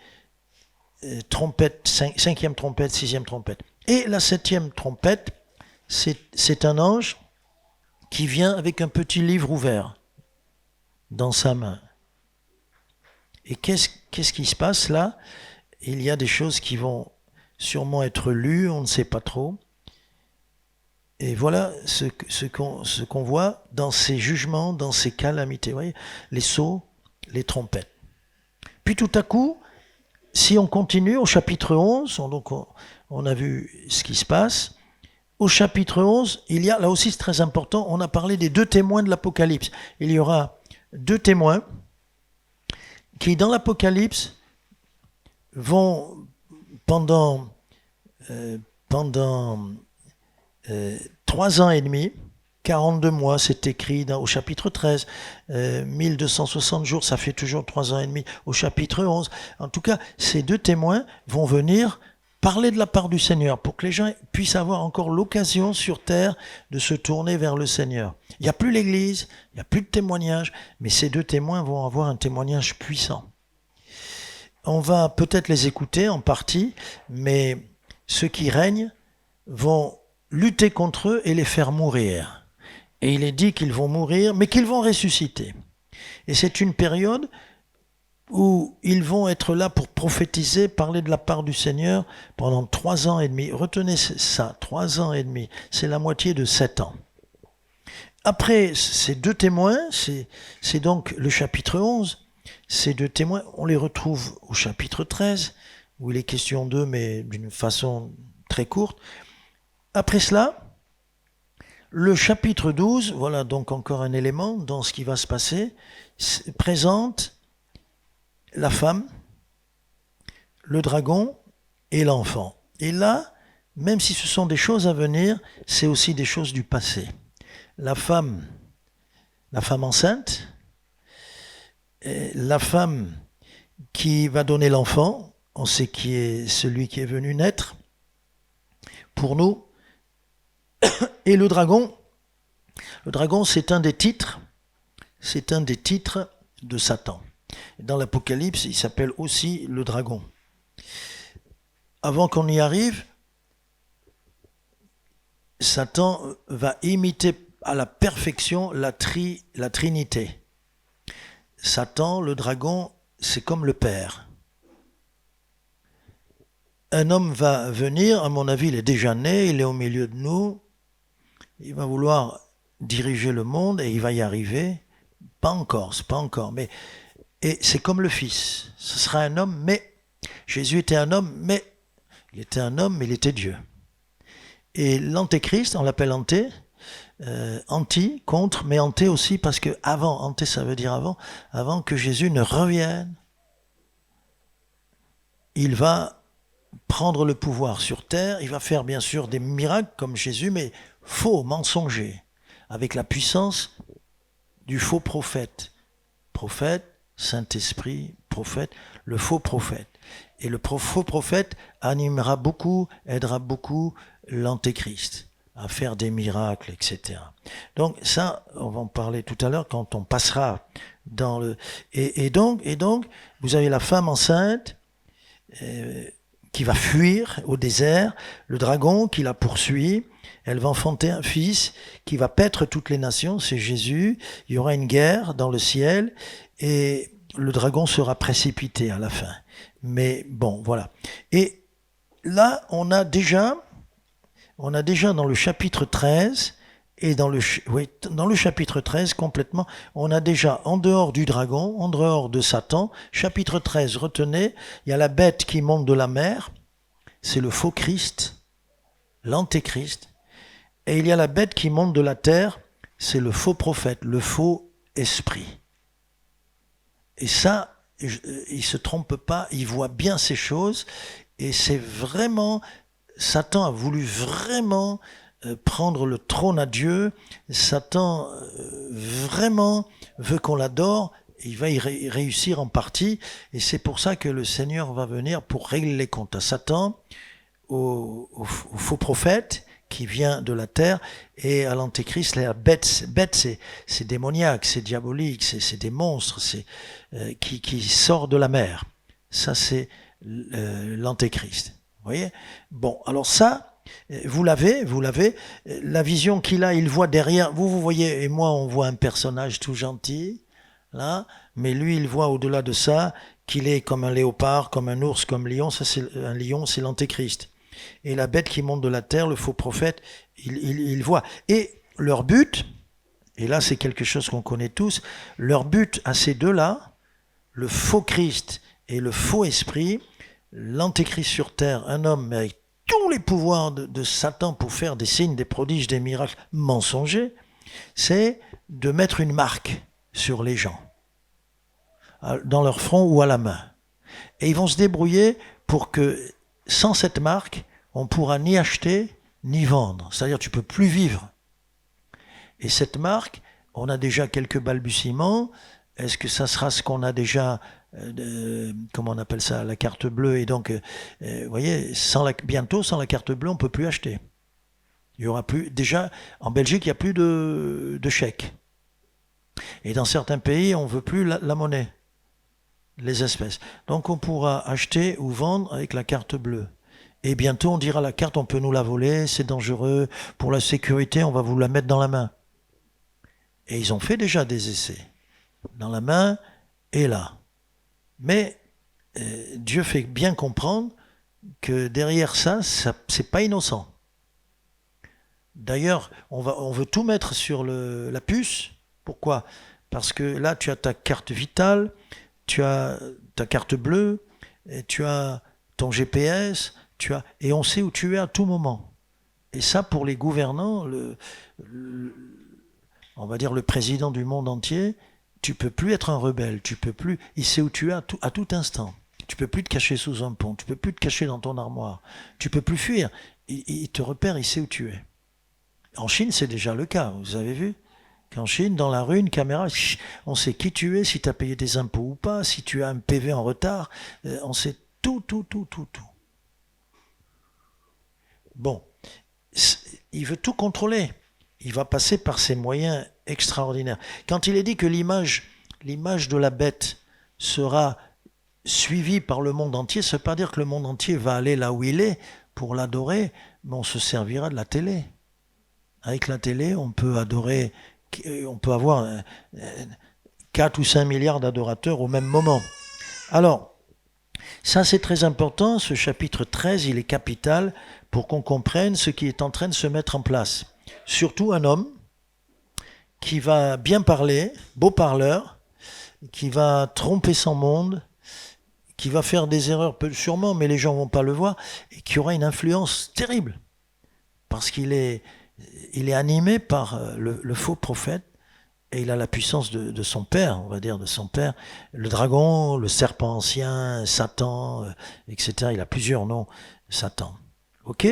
trompette, 5e trompette, 6e trompette. Et la 7e trompette, c'est un ange qui vient avec un petit livre ouvert dans sa main. Et qu'est-ce qui se passe là? Il y a des choses qui vont sûrement être lues, on ne sait pas trop. Et voilà ce qu'on voit dans ces jugements, dans ces calamités. Vous voyez, les sceaux, les trompettes. Puis tout à coup, si on continue au chapitre 11, donc on a vu ce qui se passe. Au chapitre 11, il y a, là aussi c'est très important, on a parlé des 2 témoins de l'Apocalypse. Il y aura 2 témoins qui, dans l'Apocalypse, vont pendant 3 ans et demi, 42 mois, c'est écrit au chapitre 13. 1260 jours, ça fait toujours 3 ans et demi au chapitre 11. En tout cas, ces deux témoins vont venir parler de la part du Seigneur pour que les gens puissent avoir encore l'occasion sur terre de se tourner vers le Seigneur. Il n'y a plus l'Église, il n'y a plus de témoignage, mais ces deux témoins vont avoir un témoignage puissant. On va peut-être les écouter en partie, mais ceux qui règnent vont lutter contre eux et les faire mourir. Et il est dit qu'ils vont mourir, mais qu'ils vont ressusciter. Et c'est une période où ils vont être là pour prophétiser, parler de la part du Seigneur pendant 3 ans et demi. Retenez ça, 3 ans et demi. C'est la moitié de 7 ans. Après ces deux témoins, c'est donc le chapitre 11. Ces deux témoins, on les retrouve au chapitre 13, où il est question d'eux, mais d'une façon très courte. Après cela, le chapitre 12, voilà donc encore un élément dans ce qui va se passer, présente la femme, le dragon et l'enfant. Et là, même si ce sont des choses à venir, c'est aussi des choses du passé. La femme enceinte, la femme qui va donner l'enfant, on sait qui est celui qui est venu naître pour nous, et le dragon, c'est un des titres de Satan. Dans l'Apocalypse, il s'appelle aussi le dragon. Avant qu'on y arrive, Satan va imiter à la perfection la Trinité. Satan, le dragon, c'est comme le Père. Un homme va venir, à mon avis, il est déjà né, il est au milieu de nous, il va vouloir diriger le monde et il va y arriver. Pas encore, mais et c'est comme le Fils. Ce sera un homme, mais Jésus était un homme, mais il était Dieu. Et l'antéchrist, on l'appelle anté, anti, contre, mais anté aussi parce que avant, anté ça veut dire avant que Jésus ne revienne, il va prendre le pouvoir sur terre, il va faire bien sûr des miracles comme Jésus, mais faux, mensonger, avec la puissance du faux prophète. Prophète, Saint-Esprit, prophète, le faux prophète. Et le faux prophète animera beaucoup, aidera beaucoup l'antéchrist à faire des miracles, etc. Donc ça, on va en parler tout à l'heure quand on passera dans le... Et donc, vous avez la femme enceinte qui va fuir au désert, le dragon qui la poursuit, elle va enfanter un fils qui va paître toutes les nations, c'est Jésus, il y aura une guerre dans le ciel, et le dragon sera précipité à la fin. Mais bon, voilà. Et là, on a déjà dans le chapitre 13, et dans le chapitre 13 complètement, on a déjà en dehors du dragon, en dehors de Satan, chapitre 13, retenez, il y a la bête qui monte de la mer, c'est le faux Christ, l'antéchrist, et il y a la bête qui monte de la terre, c'est le faux prophète, le faux esprit. Et ça, il ne se trompe pas, il voit bien ces choses, et c'est vraiment, Satan a voulu vraiment prendre le trône à Dieu, Satan vraiment veut qu'on l'adore, il va y réussir en partie, et c'est pour ça que le Seigneur va venir pour régler les comptes à Satan, au faux prophète, qui vient de la terre, et à l'antéchrist, la bête c'est démoniaque, c'est diabolique, c'est des monstres, c'est qui sort de la mer. Ça c'est l'antéchrist. Vous voyez ? Bon, alors ça, vous l'avez, la vision qu'il a, il voit derrière, vous voyez, et moi on voit un personnage tout gentil, là, mais lui il voit au-delà de ça, qu'il est comme un léopard, comme un ours, comme un lion, ça c'est un lion, c'est l'antéchrist. Et la bête qui monte de la terre, le faux prophète, il voit. Et leur but, et là c'est quelque chose qu'on connaît tous, leur but à ces deux-là, le faux Christ et le faux esprit, l'antéchrist sur terre, un homme avec tous les pouvoirs de Satan pour faire des signes, des prodiges, des miracles mensongers, c'est de mettre une marque sur les gens, dans leur front ou à la main. Et ils vont se débrouiller pour que, sans cette marque, on ne pourra ni acheter ni vendre. C'est-à-dire tu ne peux plus vivre. Et cette marque, on a déjà quelques balbutiements. Est-ce que ça sera ce qu'on a déjà, comment on appelle ça, la carte bleue? Et donc, vous voyez, bientôt, sans la carte bleue, on ne peut plus acheter. Il y aura plus. Déjà, en Belgique, il n'y a plus de chèques. Et dans certains pays, on ne veut plus la monnaie, les espèces. Donc, on pourra acheter ou vendre avec la carte bleue. Et bientôt, on dira la carte, on peut nous la voler, c'est dangereux. Pour la sécurité, on va vous la mettre dans la main. Et ils ont fait déjà des essais. Dans la main et là. Mais Dieu fait bien comprendre que derrière ça, c'est pas innocent. D'ailleurs, on veut tout mettre sur la puce. Pourquoi? Parce que là, tu as ta carte vitale, tu as ta carte bleue, et tu as ton GPS, et on sait où tu es à tout moment. Et ça, pour les gouvernants, on va dire le président du monde entier, tu peux plus être un rebelle, tu peux plus. Il sait où tu es à tout instant. Tu peux plus te cacher sous un pont, tu peux plus te cacher dans ton armoire, tu peux plus fuir. Il te repère, il sait où tu es. En Chine, c'est déjà le cas, vous avez vu? Qu'en Chine, dans la rue, une caméra, on sait qui tu es, si tu as payé des impôts ou pas, si tu as un PV en retard, on sait tout. Bon, il veut tout contrôler. Il va passer par ces moyens extraordinaires. Quand il est dit que l'image de la bête sera suivie par le monde entier, ça ne veut pas dire que le monde entier va aller là où il est pour l'adorer, mais on se servira de la télé. Avec la télé, on peut adorer, on peut avoir 4 ou 5 milliards d'adorateurs au même moment. Alors, ça c'est très important, ce chapitre 13, il est capital pour qu'on comprenne ce qui est en train de se mettre en place. Surtout un homme qui va bien parler, beau parleur, qui va tromper son monde, qui va faire des erreurs sûrement, mais les gens ne vont pas le voir, et qui aura une influence terrible, parce qu'il est animé par le faux prophète, et il a la puissance de son père, on va dire, de son père, le dragon, le serpent ancien, Satan, etc. Il a plusieurs noms, Satan. Ok?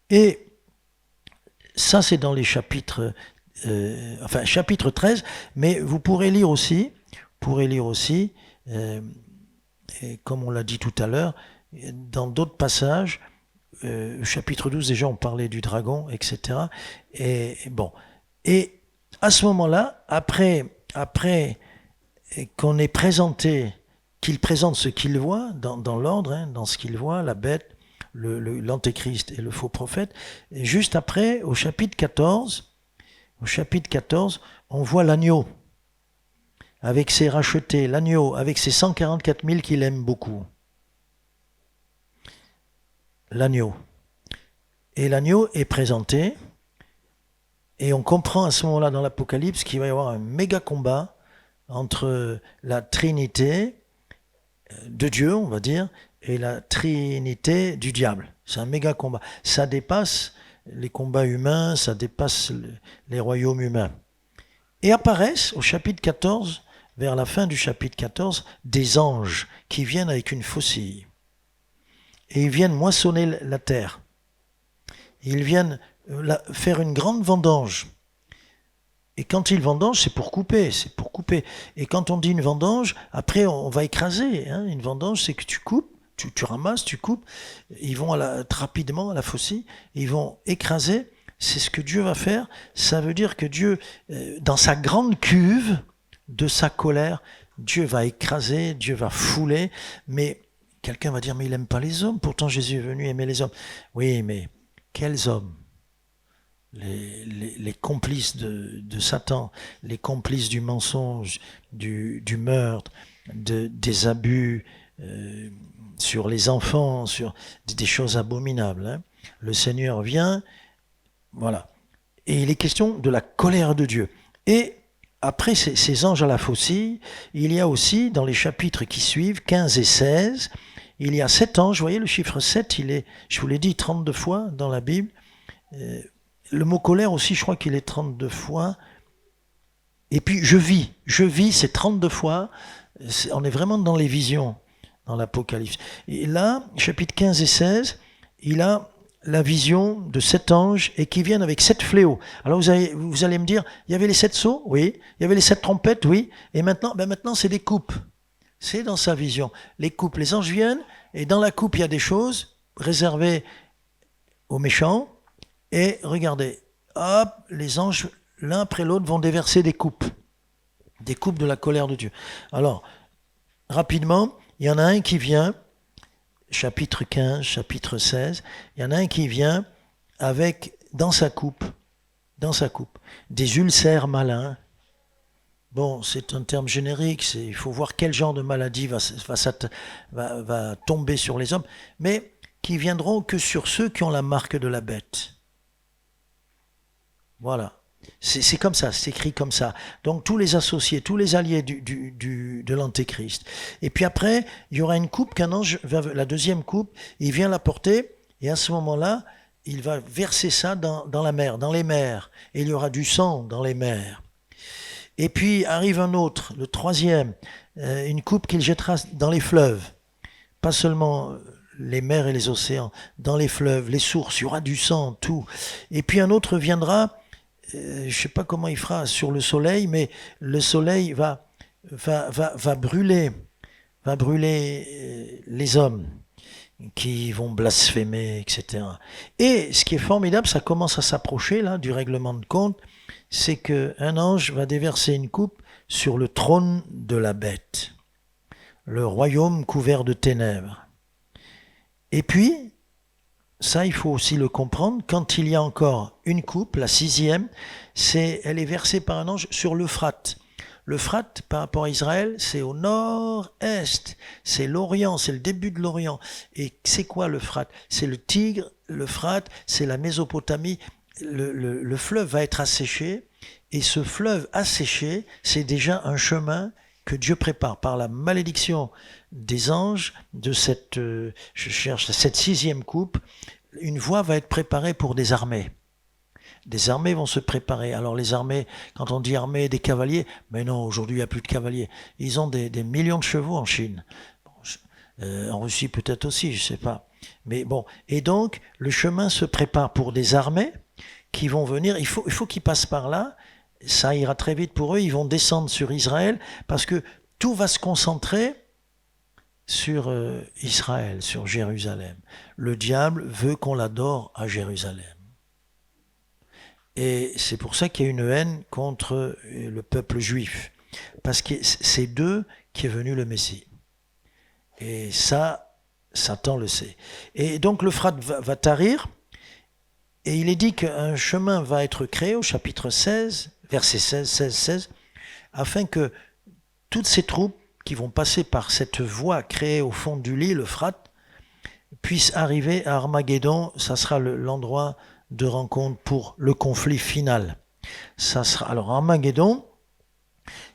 Et ça, c'est dans les chapitres, chapitre 13, mais vous pourrez lire aussi, et comme on l'a dit tout à l'heure, dans d'autres passages, chapitre 12, déjà on parlait du dragon, etc. Et bon, et à ce moment-là, après qu'on ait présenté, qu'il présente ce qu'il voit, dans l'ordre, dans ce qu'il voit, la bête, l'antéchrist et le faux prophète, et juste après, au chapitre 14, on voit l'agneau, avec ses rachetés, l'agneau, avec ses 144 000 qu'il aime beaucoup. L'agneau. Et l'agneau est présenté, et on comprend à ce moment-là dans l'Apocalypse qu'il va y avoir un méga combat entre la Trinité de Dieu, on va dire, et la Trinité du diable. C'est un méga combat. Ça dépasse les combats humains, ça dépasse les royaumes humains. Et apparaissent au chapitre 14, vers la fin du chapitre 14, des anges qui viennent avec une faucille. Et ils viennent moissonner la terre. Ils viennent faire une grande vendange. Et quand ils vendangent, c'est pour couper. Et quand on dit une vendange, après on va écraser. Une vendange, c'est que tu coupes, tu ramasses, tu coupes. Ils vont rapidement à la faucille, ils vont écraser. C'est ce que Dieu va faire. Ça veut dire que Dieu, dans sa grande cuve de sa colère, Dieu va écraser, Dieu va fouler. Mais quelqu'un va dire, mais il n'aime pas les hommes. Pourtant, Jésus est venu aimer les hommes. Oui, mais quels hommes? Les complices de Satan, les complices du mensonge, du meurtre, des abus sur les enfants, sur des choses abominables. Le Seigneur vient, voilà. Et il est question de la colère de Dieu. Et après ces anges à la faucille, il y a aussi, dans les chapitres qui suivent, 15 et 16, il y a 7 anges. Vous voyez, le chiffre 7, il est, je vous l'ai dit, 32 fois dans la Bible. Le mot colère aussi, je crois qu'il est 32 fois. Et puis, je vis, c'est 32 fois. On est vraiment dans les visions, dans l'Apocalypse. Et là, chapitre 15 et 16, il a la vision de 7 anges et qui viennent avec 7 fléaux. Alors vous allez me dire, il y avait les 7 sceaux, oui. Il y avait les 7 trompettes, oui. Et maintenant, maintenant c'est des coupes. C'est dans sa vision. Les coupes, les anges viennent et dans la coupe, il y a des choses réservées aux méchants. Et regardez, hop, les anges, l'un après l'autre, vont déverser des coupes de la colère de Dieu. Alors, rapidement, il y en a un qui vient, chapitre 15, chapitre 16, il y en a un qui vient avec, dans sa coupe, des ulcères malins. Bon, c'est un terme générique, il faut voir quel genre de maladie va tomber sur les hommes, mais qui viendront que sur ceux qui ont la marque de la bête. Voilà. C'est comme ça, c'est écrit comme ça. Donc tous les associés, tous les alliés de l'Antéchrist. Et puis après, il y aura une coupe qu'un ange, la deuxième coupe, il vient la porter, et à ce moment-là, il va verser ça dans la mer, dans les mers. Et il y aura du sang dans les mers. Et puis arrive un autre, le troisième, une coupe qu'il jettera dans les fleuves. Pas seulement les mers et les océans, dans les fleuves, les sources, il y aura du sang, tout. Et puis un autre viendra, je ne sais pas comment il fera sur le soleil, mais le soleil va brûler les hommes qui vont blasphémer, etc. Et ce qui est formidable, ça commence à s'approcher là du règlement de compte, c'est qu'un ange va déverser une coupe sur le trône de la bête, le royaume couvert de ténèbres. Et puis, ça, il faut aussi le comprendre, quand il y a encore une coupe, la 6e, elle est versée par un ange sur l'Euphrate. L'Euphrate, par rapport à Israël, c'est au nord-est, c'est l'Orient, c'est le début de l'Orient. Et c'est quoi l'Euphrate? C'est le Tigre, l'Euphrate, c'est la Mésopotamie. Le fleuve va être asséché, et ce fleuve asséché, c'est déjà un chemin que Dieu prépare par la malédiction des anges de cette 6e coupe. Une voie va être préparée pour des armées. Des armées vont se préparer. Alors les armées, quand on dit armée, des cavaliers, mais non, aujourd'hui il n'y a plus de cavaliers. Ils ont des millions de chevaux en Chine. En Russie peut-être aussi, je ne sais pas. Mais bon, et donc le chemin se prépare pour des armées qui vont venir. Il faut qu'ils passent par là. Ça ira très vite pour eux. Ils vont descendre sur Israël parce que tout va se concentrer sur Israël, sur Jérusalem. Le diable veut qu'on l'adore à Jérusalem. Et c'est pour ça qu'il y a une haine contre le peuple juif. Parce que c'est d'eux qu'est venu le Messie. Et ça, Satan le sait. Et donc l'Euphrate va tarir. Et il est dit qu'un chemin va être créé au chapitre 16, verset 16, afin que toutes ces troupes qui vont passer par cette voie créée au fond du lit, l'Euphrate, puissent arriver à Armageddon. Ça sera l'endroit de rencontre pour le conflit final. Ça sera, alors Armageddon,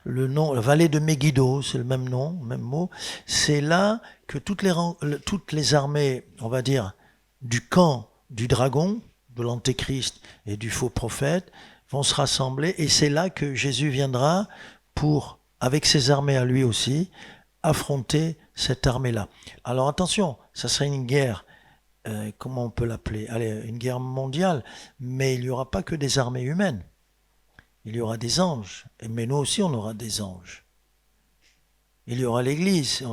le nom, la vallée de Megiddo, c'est le même nom, même mot, c'est là que toutes les armées, on va dire, du camp du dragon, de l'antéchrist et du faux prophète, vont se rassembler, et c'est là que Jésus viendra pour, avec ses armées à lui aussi, affronter cette armée-là. Alors attention, ça serait une guerre, comment on peut l'appeler? Allez, une guerre mondiale, mais il n'y aura pas que des armées humaines. Il y aura des anges, mais nous aussi on aura des anges. Il y aura l'Église.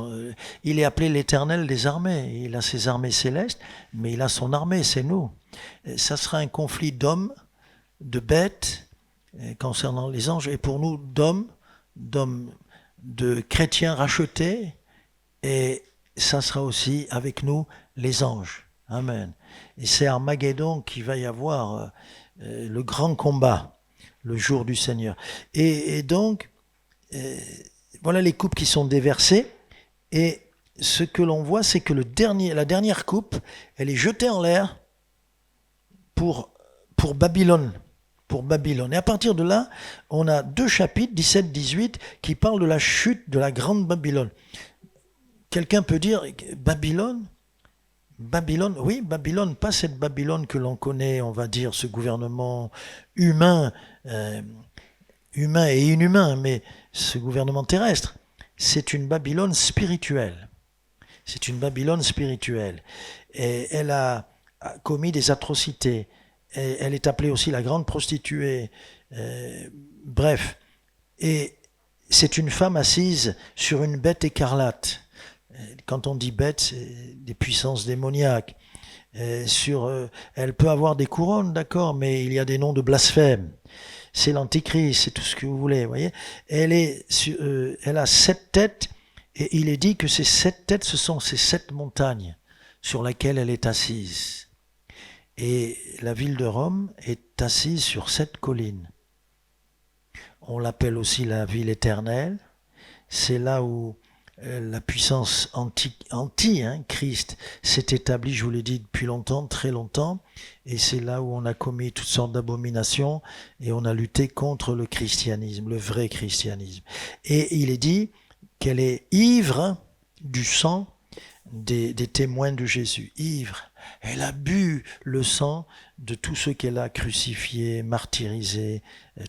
Il est appelé l'Éternel des armées. Il a ses armées célestes, mais il a son armée, c'est nous. Ça sera un conflit d'hommes, de bêtes, concernant les anges, et pour nous d'hommes, de chrétiens rachetés, et ça sera aussi avec nous les anges. Amen. Et c'est Armageddon qu'il va y avoir le grand combat, le jour du Seigneur. Et donc, voilà les coupes qui sont déversées, et ce que l'on voit, c'est que la dernière coupe, elle est jetée en l'air pour Babylone. Pour Babylone. Et à partir de là, on a 2 chapitres, 17-18, qui parlent de la chute de la grande Babylone. Quelqu'un peut dire, Babylone, oui, Babylone, pas cette Babylone que l'on connaît, on va dire, ce gouvernement humain et inhumain, mais ce gouvernement terrestre, c'est une Babylone spirituelle. C'est une Babylone spirituelle. Et elle a a commis des atrocités. Et elle est appelée aussi la grande prostituée. Bref. Et c'est une femme assise sur une bête écarlate. Quand on dit bête, c'est des puissances démoniaques. Elle peut avoir des couronnes, d'accord, mais il y a des noms de blasphème. C'est l'antichrist, c'est tout ce que vous voulez, vous voyez. Elle a 7 têtes, et il est dit que ces 7 têtes, ce sont ces 7 montagnes sur lesquelles elle est assise. Et la ville de Rome est assise sur 7 collines. On l'appelle aussi la ville éternelle. C'est là où la puissance anti-Christ s'est établie, je vous l'ai dit, depuis longtemps, très longtemps. Et c'est là où on a commis toutes sortes d'abominations et on a lutté contre le christianisme, le vrai christianisme. Et il est dit qu'elle est ivre du sang des témoins de Jésus. Ivre. Elle a bu le sang de tous ceux qu'elle a crucifiés, martyrisés,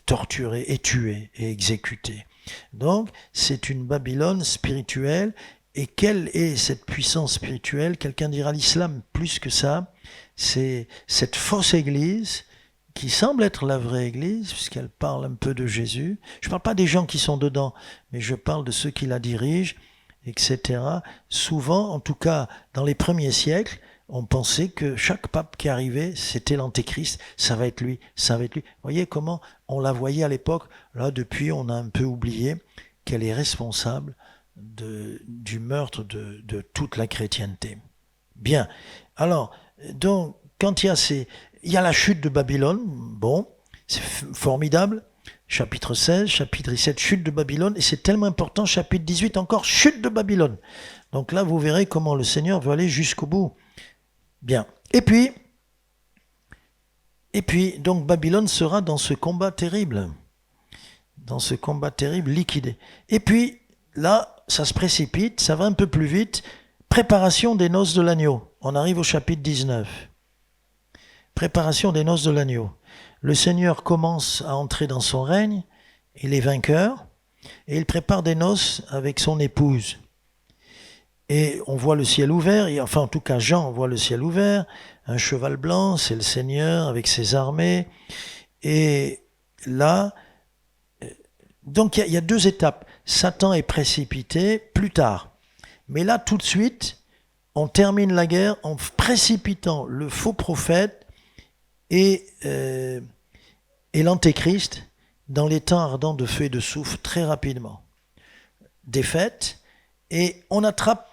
torturés et tués et exécutés. Donc, c'est une Babylone spirituelle. Et quelle est cette puissance spirituelle? Quelqu'un dira l'islam plus que ça. C'est cette fausse église qui semble être la vraie église, puisqu'elle parle un peu de Jésus. Je ne parle pas des gens qui sont dedans, mais je parle de ceux qui la dirigent, etc. Souvent, en tout cas dans les premiers siècles, on pensait que chaque pape qui arrivait, c'était l'antéchrist, ça va être lui, ça va être lui. Vous voyez comment on la voyait à l'époque? Là, depuis, on a un peu oublié qu'elle est responsable du meurtre de toute la chrétienté. Bien. Alors, donc, quand il y a la chute de Babylone, bon, c'est formidable. Chapitre 16, chapitre 17, chute de Babylone, et c'est tellement important, chapitre 18 encore, chute de Babylone. Donc là, vous verrez comment le Seigneur veut aller jusqu'au bout. Bien. Et puis, donc Babylone sera dans ce combat terrible, liquidé. Et puis, là, ça se précipite, ça va un peu plus vite. Préparation des noces de l'agneau. On arrive au chapitre 19. Préparation des noces de l'agneau. Le Seigneur commence à entrer dans son règne, il est vainqueur, et il prépare des noces avec son épouse. Et on voit le ciel ouvert, et enfin en tout cas Jean voit le ciel ouvert, un cheval blanc, c'est le Seigneur avec ses armées. Et là, donc il y a 2 étapes. Satan est précipité plus tard. Mais là, tout de suite, on termine la guerre en précipitant le faux prophète et l'antéchrist dans les temps ardents de feu et de soufre très rapidement. Défaite, et on attrape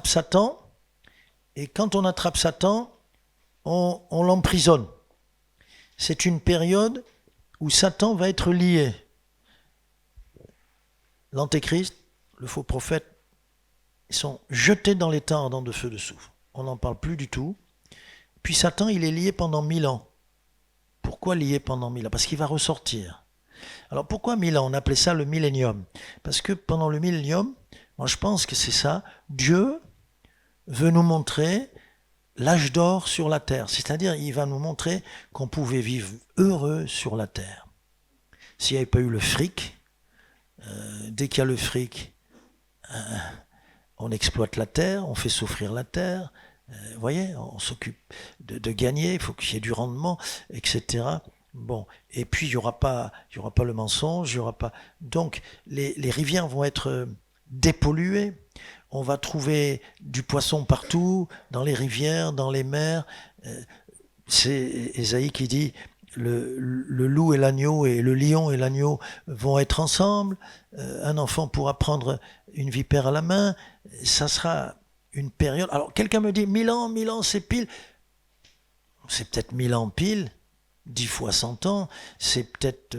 Satan, et quand on attrape Satan, on l'emprisonne. C'est une période où Satan va être lié. L'antéchrist, le faux prophète, ils sont jetés dans les temps ardents de feu et de soufre. On n'en parle plus du tout. Puis Satan, il est lié pendant 1000 ans. Pourquoi lié pendant 1000 ans? Parce qu'il va ressortir. Alors pourquoi 1000 ans? On appelait ça le millénium. Parce que pendant le millénium, moi je pense que c'est ça, Dieu veut nous montrer l'âge d'or sur la terre. C'est-à-dire, il va nous montrer qu'on pouvait vivre heureux sur la terre. S'il n'y avait pas eu le fric, dès qu'il y a le fric, on exploite la terre, on fait souffrir la terre, vous voyez, on s'occupe de gagner, il faut qu'il y ait du rendement, etc. Bon, et puis il y aura pas le mensonge, il y aura pas. Donc les rivières vont être dépolluées. On va trouver du poisson partout, dans les rivières, dans les mers. C'est Ésaïe qui dit le loup et l'agneau et le lion et l'agneau vont être ensemble. Un enfant pourra prendre une vipère à la main. Ça sera une période. Alors quelqu'un me dit 1000 ans, c'est pile. C'est peut-être 1000 ans pile. 10 fois 100 ans, c'est peut-être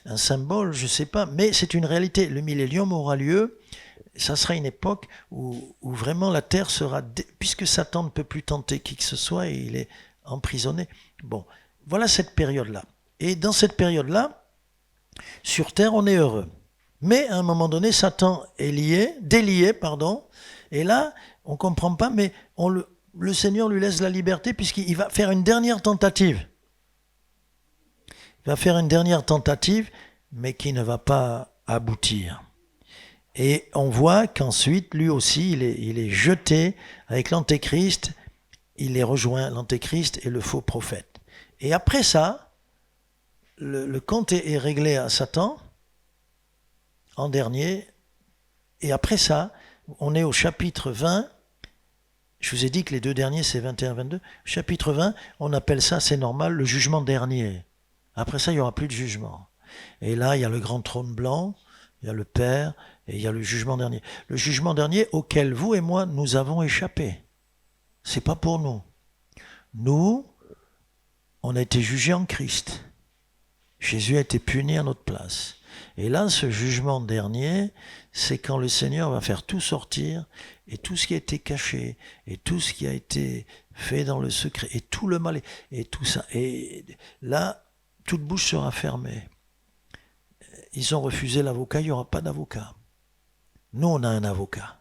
un symbole, je ne sais pas, mais c'est une réalité. Le millénium aura lieu, ça sera une époque où vraiment la terre sera... Puisque Satan ne peut plus tenter qui que ce soit, et il est emprisonné. Bon, voilà cette période-là. Et dans cette période-là, sur terre, on est heureux. Mais à un moment donné, Satan est délié, et là, on ne comprend pas, mais le Seigneur lui laisse la liberté puisqu'il va faire une dernière tentative. Il va faire une dernière tentative, mais qui ne va pas aboutir. Et on voit qu'ensuite, lui aussi, il est jeté avec l'antéchrist. il les rejoint, l'antéchrist et le faux prophète. Et après ça, le compte est réglé à Satan en dernier. Et après ça, on est au chapitre 20. Je vous ai dit que les deux derniers, c'est 21-22. Chapitre 20, on appelle ça, c'est normal, le jugement dernier. Après ça, il n'y aura plus de jugement. Et là, il y a le grand trône blanc, il y a le Père, et il y a le jugement dernier. Le jugement dernier auquel vous et moi, nous avons échappé. C'est pas pour nous. Nous, on a été jugés en Christ. Jésus a été puni à notre place. Et là, ce jugement dernier, c'est quand le Seigneur va faire tout sortir, et tout ce qui a été caché, et tout ce qui a été fait dans le secret, et tout le mal, et tout ça. Et là, toute bouche sera fermée. Ils ont refusé l'avocat, il n'y aura pas d'avocat. Nous, on a un avocat.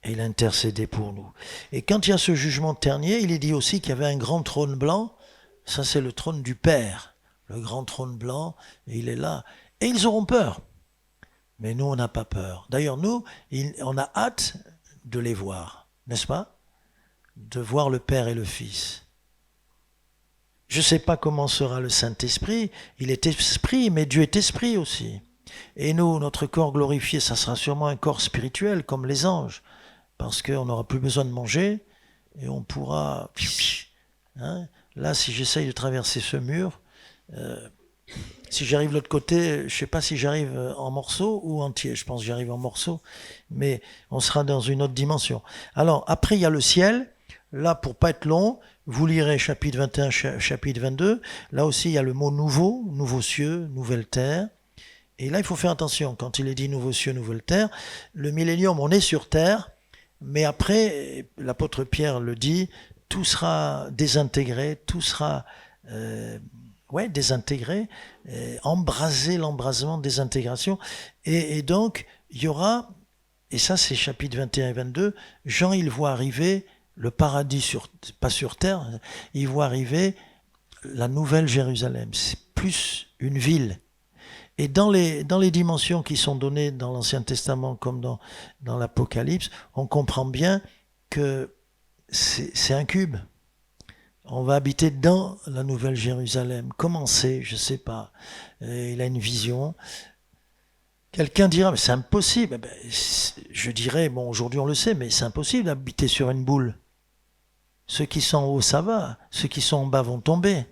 Et il a intercédé pour nous. Et quand il y a ce jugement dernier, il est dit aussi qu'il y avait un grand trône blanc. Ça, c'est le trône du Père. Le grand trône blanc, et il est là. Et ils auront peur. Mais nous, on n'a pas peur. D'ailleurs, nous, on a hâte de les voir, n'est-ce pas? De voir le Père et le Fils. Je ne sais pas comment sera le Saint-Esprit. Il est esprit, mais Dieu est esprit aussi. Et nous, notre corps glorifié, ça sera sûrement un corps spirituel, comme les anges. Parce qu'on n'aura plus besoin de manger, et on pourra... Hein? Là, si j'essaye de traverser ce mur, si j'arrive de l'autre côté, je ne sais pas si j'arrive en morceaux ou entier. Je pense que j'arrive en morceaux, mais on sera dans une autre dimension. Alors, après, il y a le ciel. Là, pour pas être long, vous lirez chapitre 21, chapitre 22. Là aussi, il y a le mot nouveau, nouveaux cieux, nouvelle terre. Et là, il faut faire attention. Quand il est dit nouveaux cieux, nouvelle terre, le millénium, on est sur terre, mais après, l'apôtre Pierre le dit, tout sera désintégré, tout sera désintégré, embrasé, l'embrasement, désintégration. Et donc, il y aura, et ça c'est chapitre 21 et 22, Jean, il voit arriver le paradis, pas sur terre, il voit arriver la nouvelle Jérusalem. C'est plus une ville. Et dans les dimensions qui sont données dans l'Ancien Testament comme dans l'Apocalypse, on comprend bien que c'est un cube. On va habiter dans la nouvelle Jérusalem. Comment c'est? Je ne sais pas. Il a une vision. Quelqu'un dira, mais c'est impossible. Je dirais, bon, aujourd'hui on le sait, mais c'est impossible d'habiter sur une boule. Ceux qui sont en haut, ça va. Ceux qui sont en bas vont tomber.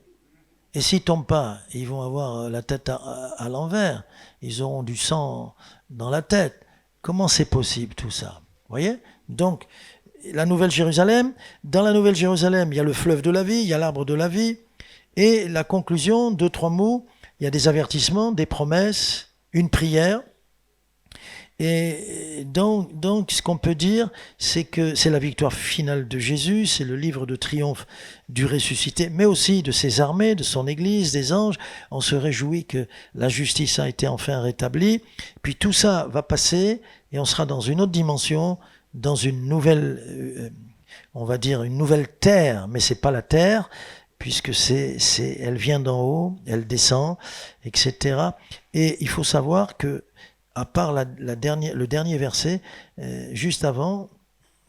Et s'ils ne tombent pas, ils vont avoir la tête à l'envers. Ils auront du sang dans la tête. Comment c'est possible tout ça? Vous voyez? Donc, la Nouvelle Jérusalem, dans la Nouvelle Jérusalem, il y a le fleuve de la vie, il y a l'arbre de la vie. Et la conclusion, 2-3 mots, il y a des avertissements, des promesses, une prière. Et donc, ce qu'on peut dire, c'est que c'est la victoire finale de Jésus, c'est le livre de triomphe du ressuscité, mais aussi de ses armées, de son Église, des anges. On se réjouit que la justice a été enfin rétablie. Puis tout ça va passer et on sera dans une autre dimension, dans une nouvelle, on va dire une nouvelle terre, mais c'est pas la terre, puisque elle vient d'en haut, elle descend, etc. Et il faut savoir que à part le dernier verset, juste avant,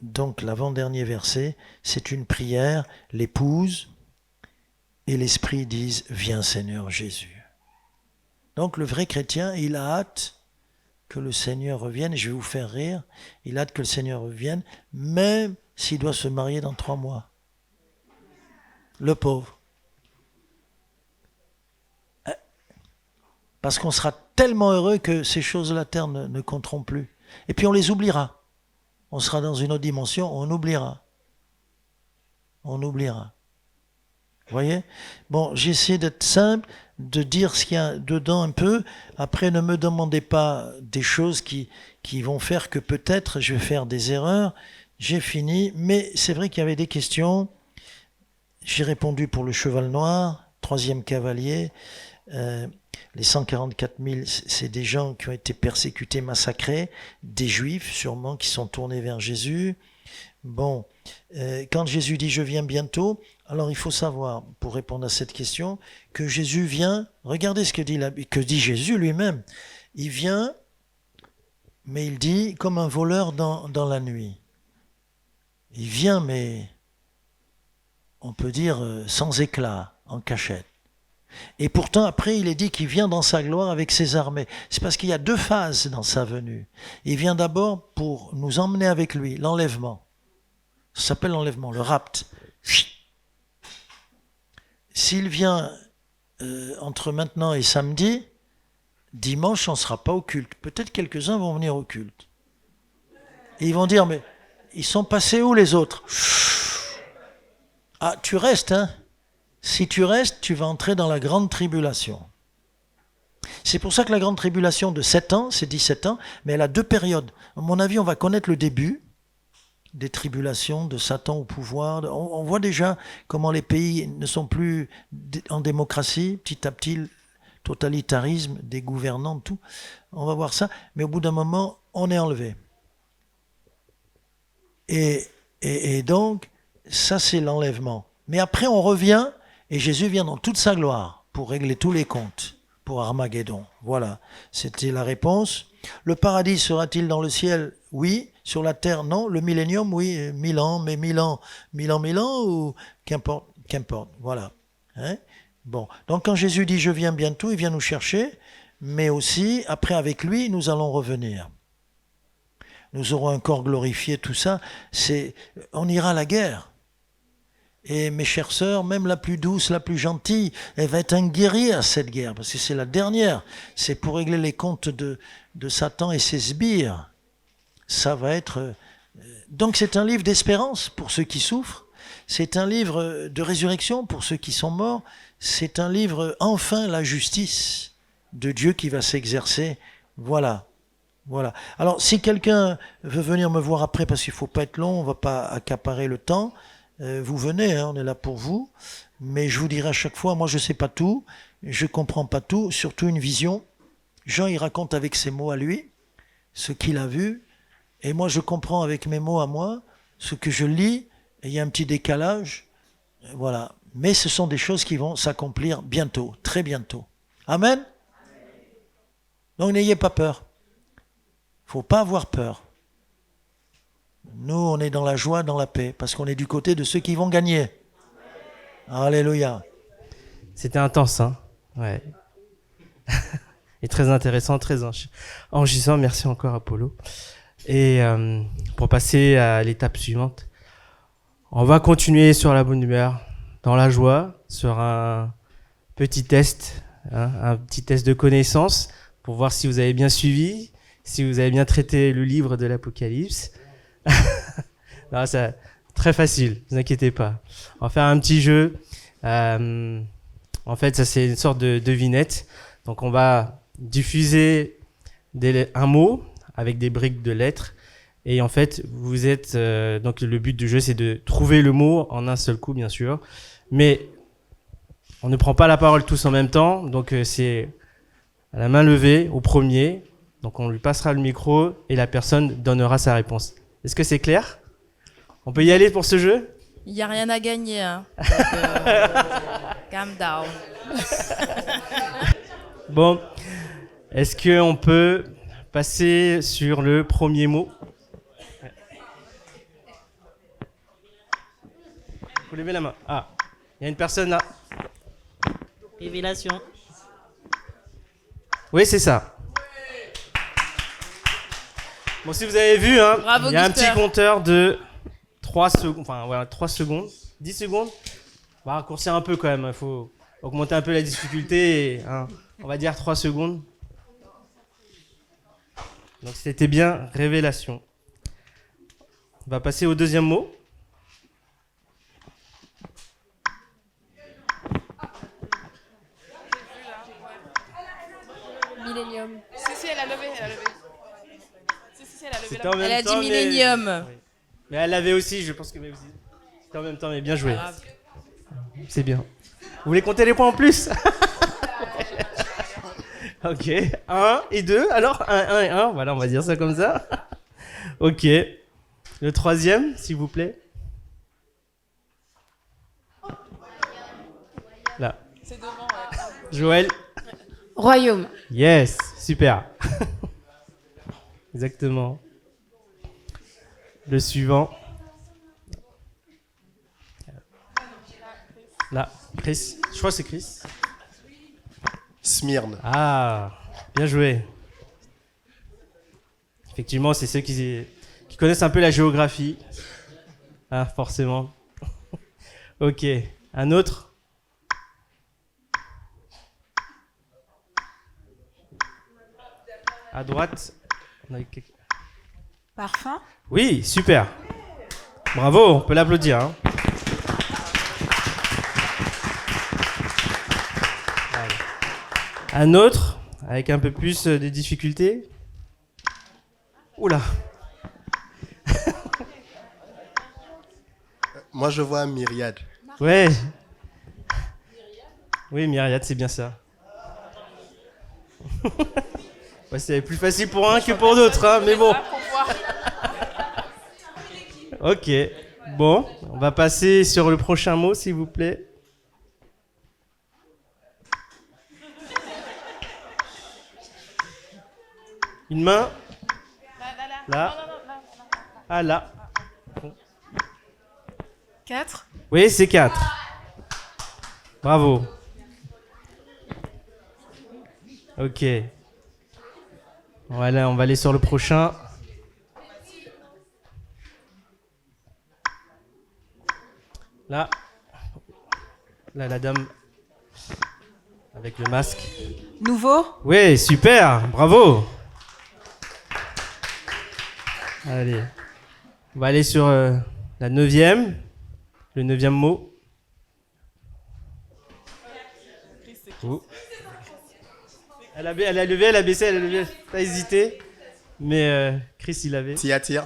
donc l'avant-dernier verset, c'est une prière, l'épouse et l'esprit disent « Viens Seigneur Jésus ». Donc le vrai chrétien, il a hâte que le Seigneur revienne, et je vais vous faire rire, il a hâte que le Seigneur revienne, même s'il doit se marier dans 3 mois. Le pauvre. Parce qu'on sera tellement heureux que ces choses de la terre ne compteront plus. Et puis on les oubliera. On sera dans une autre dimension, on oubliera. On oubliera. Vous voyez? Bon, j'ai essayé d'être simple, de dire ce qu'il y a dedans un peu. Après, ne me demandez pas des choses qui vont faire que peut-être je vais faire des erreurs. J'ai fini, mais c'est vrai qu'il y avait des questions. J'ai répondu pour le cheval noir, 3e cavalier. Les 144 000, c'est des gens qui ont été persécutés, massacrés, des Juifs sûrement qui sont tournés vers Jésus. Bon, quand Jésus dit « je viens bientôt », alors il faut savoir, pour répondre à cette question, que Jésus vient, regardez ce que dit Jésus lui-même, il vient, mais il dit comme un voleur dans la nuit. Il vient, mais on peut dire, sans éclat, en cachette. Et pourtant, après, il est dit qu'il vient dans sa gloire avec ses armées. C'est parce qu'il y a 2 phases dans sa venue. Il vient d'abord pour nous emmener avec lui, l'enlèvement. Ça s'appelle l'enlèvement, le rapt. S'il vient entre maintenant et samedi, dimanche, on ne sera pas au culte. Peut-être quelques-uns vont venir au culte. Et ils vont dire, mais ils sont passés où les autres? Ah, tu restes, hein? Si tu restes, tu vas entrer dans la grande tribulation. C'est pour ça que la grande tribulation de 7 ans, c'est 17 ans, mais elle a 2 périodes. À mon avis, on va connaître le début des tribulations de Satan au pouvoir. On voit déjà comment les pays ne sont plus en démocratie, petit à petit, totalitarisme, des gouvernants, tout. On va voir ça, mais au bout d'un moment, on est enlevé. Et donc, ça c'est l'enlèvement. Mais après, on revient, et Jésus vient dans toute sa gloire pour régler tous les comptes, pour Armageddon. Voilà, c'était la réponse. Le paradis sera-t-il dans le ciel? Oui. Sur la terre, non. Le millénium, oui. 1000 ans, mais 1000 ans, ou qu'importe, voilà. Hein? Bon, donc quand Jésus dit « je viens bientôt », il vient nous chercher, mais aussi, après avec lui, nous allons revenir. Nous aurons un corps glorifié, tout ça. On ira à la guerre. Et mes chères sœurs, même la plus douce, la plus gentille, elle va être un guerrier à cette guerre, parce que c'est la dernière. C'est pour régler les comptes de Satan et ses sbires. Ça va être... Donc c'est un livre d'espérance pour ceux qui souffrent. C'est un livre de résurrection pour ceux qui sont morts. C'est un livre, enfin, la justice de Dieu qui va s'exercer. Voilà. Voilà. Alors, si quelqu'un veut venir me voir après, parce qu'il ne faut pas être long, on ne va pas accaparer le temps, vous venez, hein, on est là pour vous. Mais je vous dirai à chaque fois, moi je ne sais pas tout, je ne comprends pas tout, surtout une vision. Jean, il raconte avec ses mots à lui, ce qu'il a vu, et moi je comprends avec mes mots à moi, ce que je lis, et il y a un petit décalage. Voilà. Mais ce sont des choses qui vont s'accomplir bientôt, très bientôt. Amen? Donc n'ayez pas peur. Il ne faut pas avoir peur. Nous, on est dans la joie, dans la paix, parce qu'on est du côté de ceux qui vont gagner. Alléluia. C'était intense, hein? Ouais. Et très intéressant, très enrichissant. Merci encore, Apollo. Et pour passer à l'étape suivante, on va continuer sur la bonne humeur, dans la joie, sur un petit test, hein, un petit test de connaissance, pour voir si vous avez bien suivi, si vous avez bien traité le livre de l'Apocalypse. Non, c'est très facile, ne vous inquiétez pas. On va faire un petit jeu. En fait, ça c'est une sorte de devinette. Donc on va diffuser un mot avec des briques de lettres. Et en fait, vous êtes... donc le but du jeu, c'est de trouver le mot en un seul coup, bien sûr. Mais on ne prend pas la parole tous en même temps. Donc c'est à la main levée, au premier. Donc on lui passera le micro et la personne donnera sa réponse. Est-ce que c'est clair? On peut y aller pour ce jeu? Il n'y a rien à gagner. Hein. Donc, calm down. Bon, est-ce qu'on peut passer sur le premier mot? Vous levez la main. Ah, il y a une personne là. Révélation. Oui, c'est ça. Bon, si vous avez vu, hein, Bravo, il y a un Guster. petit compteur de 3 secondes, enfin voilà, 3 secondes, 10 secondes. On va raccourcir un peu quand même, il faut augmenter un peu la difficulté, et, hein, on va dire 3 secondes. Donc c'était bien révélation. On va passer au deuxième mot. Millennium. Si, elle a levé. Si, elle a levé. C'était en même Elle a temps, dit mais- millénium. Oui. Mais elle l'avait aussi, je pense que mais aussi. C'était en même temps, mais bien joué. C'est bien. Vous voulez compter les points en plus? Ok. 1 et 2. Alors, 1 et 1. Voilà, on va dire ça comme ça. Ok. Le troisième, s'il vous plaît. Là. C'est devant, ouais. Joël. Royaume. Yes. Super. Exactement. Le suivant. Là, Chris. Je crois que c'est Chris. Smyrne. Ah, bien joué. Effectivement, c'est ceux qui connaissent un peu la géographie. Ah, forcément. Ok. Un autre? À droite. Parfum. Oui, super. Bravo, on peut l'applaudir. Hein. Allez. Un autre, avec un peu plus de difficultés. Oula. Moi, je vois Myriade. Ouais. Oui, Myriade, c'est bien ça. Ouais, c'est plus facile pour un que pour d'autres, hein, mais bon. Ok. Bon, on va passer sur le prochain mot, s'il vous plaît. Une main. Là. Ah, là. 4. Oui, c'est 4. Bravo. Ok. Voilà, on va aller sur le prochain. Là. Là, la dame avec le masque. Nouveau. Oui, super, bravo. Allez. On va aller sur la 9e. Le 9e mot. Oh. Elle a levé, elle a baissé, elle a levé. T'as hésité. Mais Chris, il avait. T'y attires.